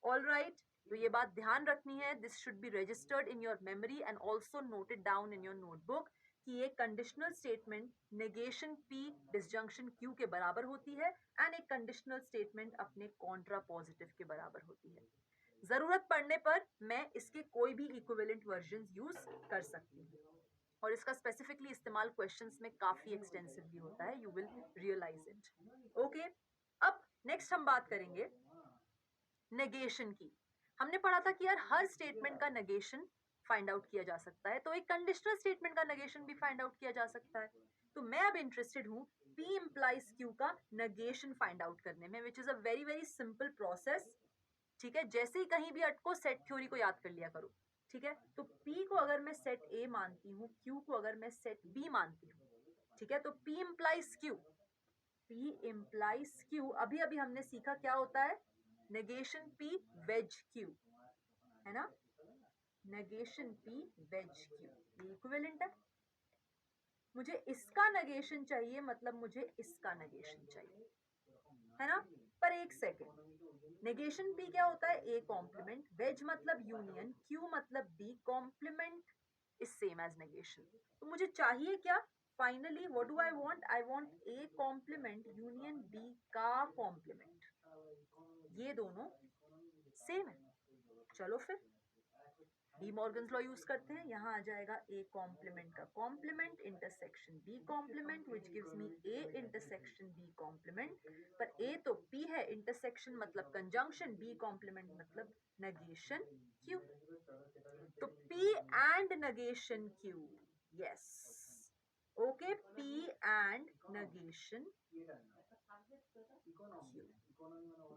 All right, तो ये बात ध्यान रखनी है. This should be registered in your memory and also noted down in your notebook कि ये conditional statement negation P disjunction Q के बराबर होती है एंड एक कंडीशनल स्टेटमेंट अपने कॉन्ट्रा पॉजिटिव के बराबर होती है. जरूरत पड़ने पर मैं इसके कोई भी इक्विवेलेंट वर्जन यूज कर सकती हूँ और इसका स्पेसिफिकली इस्तेमाल क्वेश्चंस में काफी एक्सटेंसिवली होता है. You will realize it. Okay, अब नेक्स्ट हम बात करेंगे नेगेशन की. हमने पढ़ा था कि यार हर स्टेटमेंट का नेगेशन फाइंड आउट किया जा सकता है, तो एक कंडीशनल स्टेटमेंट का नेगेशन भी फाइंड आउट किया जा सकता है. तो मैं अब इंटरेस्टेड हूँ P implies Q का नेगेशन फाइंड आउट करने में, which is a very very simple process. ठीक है, जैसे ही कहीं भी अटको सेट थ्योरी को याद कर लिया करो. ठीक है, तो P को अगर मैं सेट A मानती हूँ, Q को अगर मैं सेट B मानती हूँ, ठीक है, तो P implies Q. P implies Q अभी अभी हमने सीखा क्या होता है. नेगेशन P वेज Q है ना. नेगेशन P वेज Q ये इक्विवेलेंट है. मुझे इसका नेगेशन चाहिए मतलब मुझे इसका नेगेशन चाहिए है ना. पर एक सेकेंड, नेगेशन P क्या होता है. A कॉम्प्लीमेंट, वेज मतलब यूनियन, Q मतलब B. Complement is same as negation. तो मुझे चाहिए क्या finally, what do I want. I want A complement union B का कॉम्प्लीमेंट. ये दोनों सेम है. चलो फिर डी मॉर्गन्स लॉ यूज करते हैं. यहाँ आ जाएगा A कॉम्प्लीमेंट का complement intersection B complement which gives me A intersection B complement. पर A तो P है, इंटरसेक्शन मतलब कंजंक्शन, B कॉम्प्लीमेंट मतलब नेगेशन Q. तो P and negation Q. Yes, okay, P and negation Q.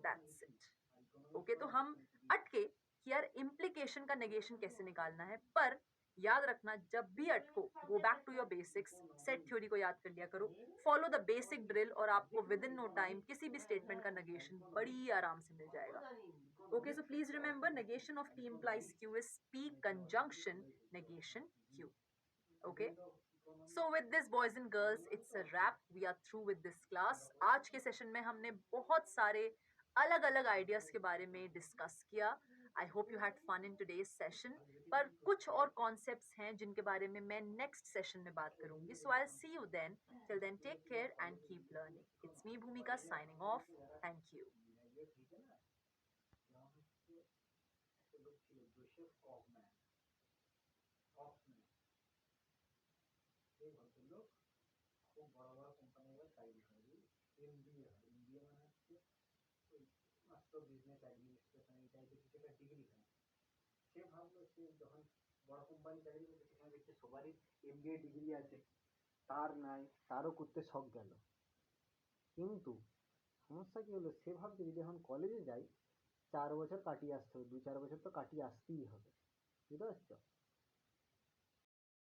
That's it. Okay, तो हम अटके कि यार इम्प्लीकेशन का नेगेशन कैसे निकालना है. पर याद रखना जब भी अटको, go back to your basics, set theory को याद कर लिया करो, फॉलो द बेसिक ड्रिल और आपको विद इन नो टाइम किसी भी स्टेटमेंट का नेगेशन बड़ी आराम से मिल जाएगा. Okay, so please remember negation of P implies Q is P conjunction negation Q. Okay, so with this boys and girls it's a wrap. We are through with this class. आज के session में हमने बहुत सारे अलग अलग ideas के बारे में डिस्कस किया. I hope you had fun in today's session. पर कुछ और कॉन्सेप्ट्स हैं जिनके बारे में मैं नेक्स्ट सेशन में बात करूंगी. So I see you then. Till then take care and keep learning. It's me Bhumika signing of. Thank you. খুব বড় বড় কোম্পানি চাকরি করে, MBA হয়. MBA মানে হচ্ছে ওই মাস্টার বিজনেস অ্যাডমিনিস্ট্রেশন এই টাইপের কিছু একটা ডিগ্রি হয়. সে ভাবলো সে যখন বড় কোম্পানি চাকরি করছে সেখানে দেখছে সবারই MBA ডিগ্রি আছে, তার নাই, তারও করতে শখ গেল. কিন্তু সমস্যা কি হলো, সে ভাবছে যদি এখন কলেজে যাই 4 বছর কাটিয়ে আসতে হবে, 2-4 বছর তো কাটিয়ে আসতেই হবে. বুঝতে পারছো?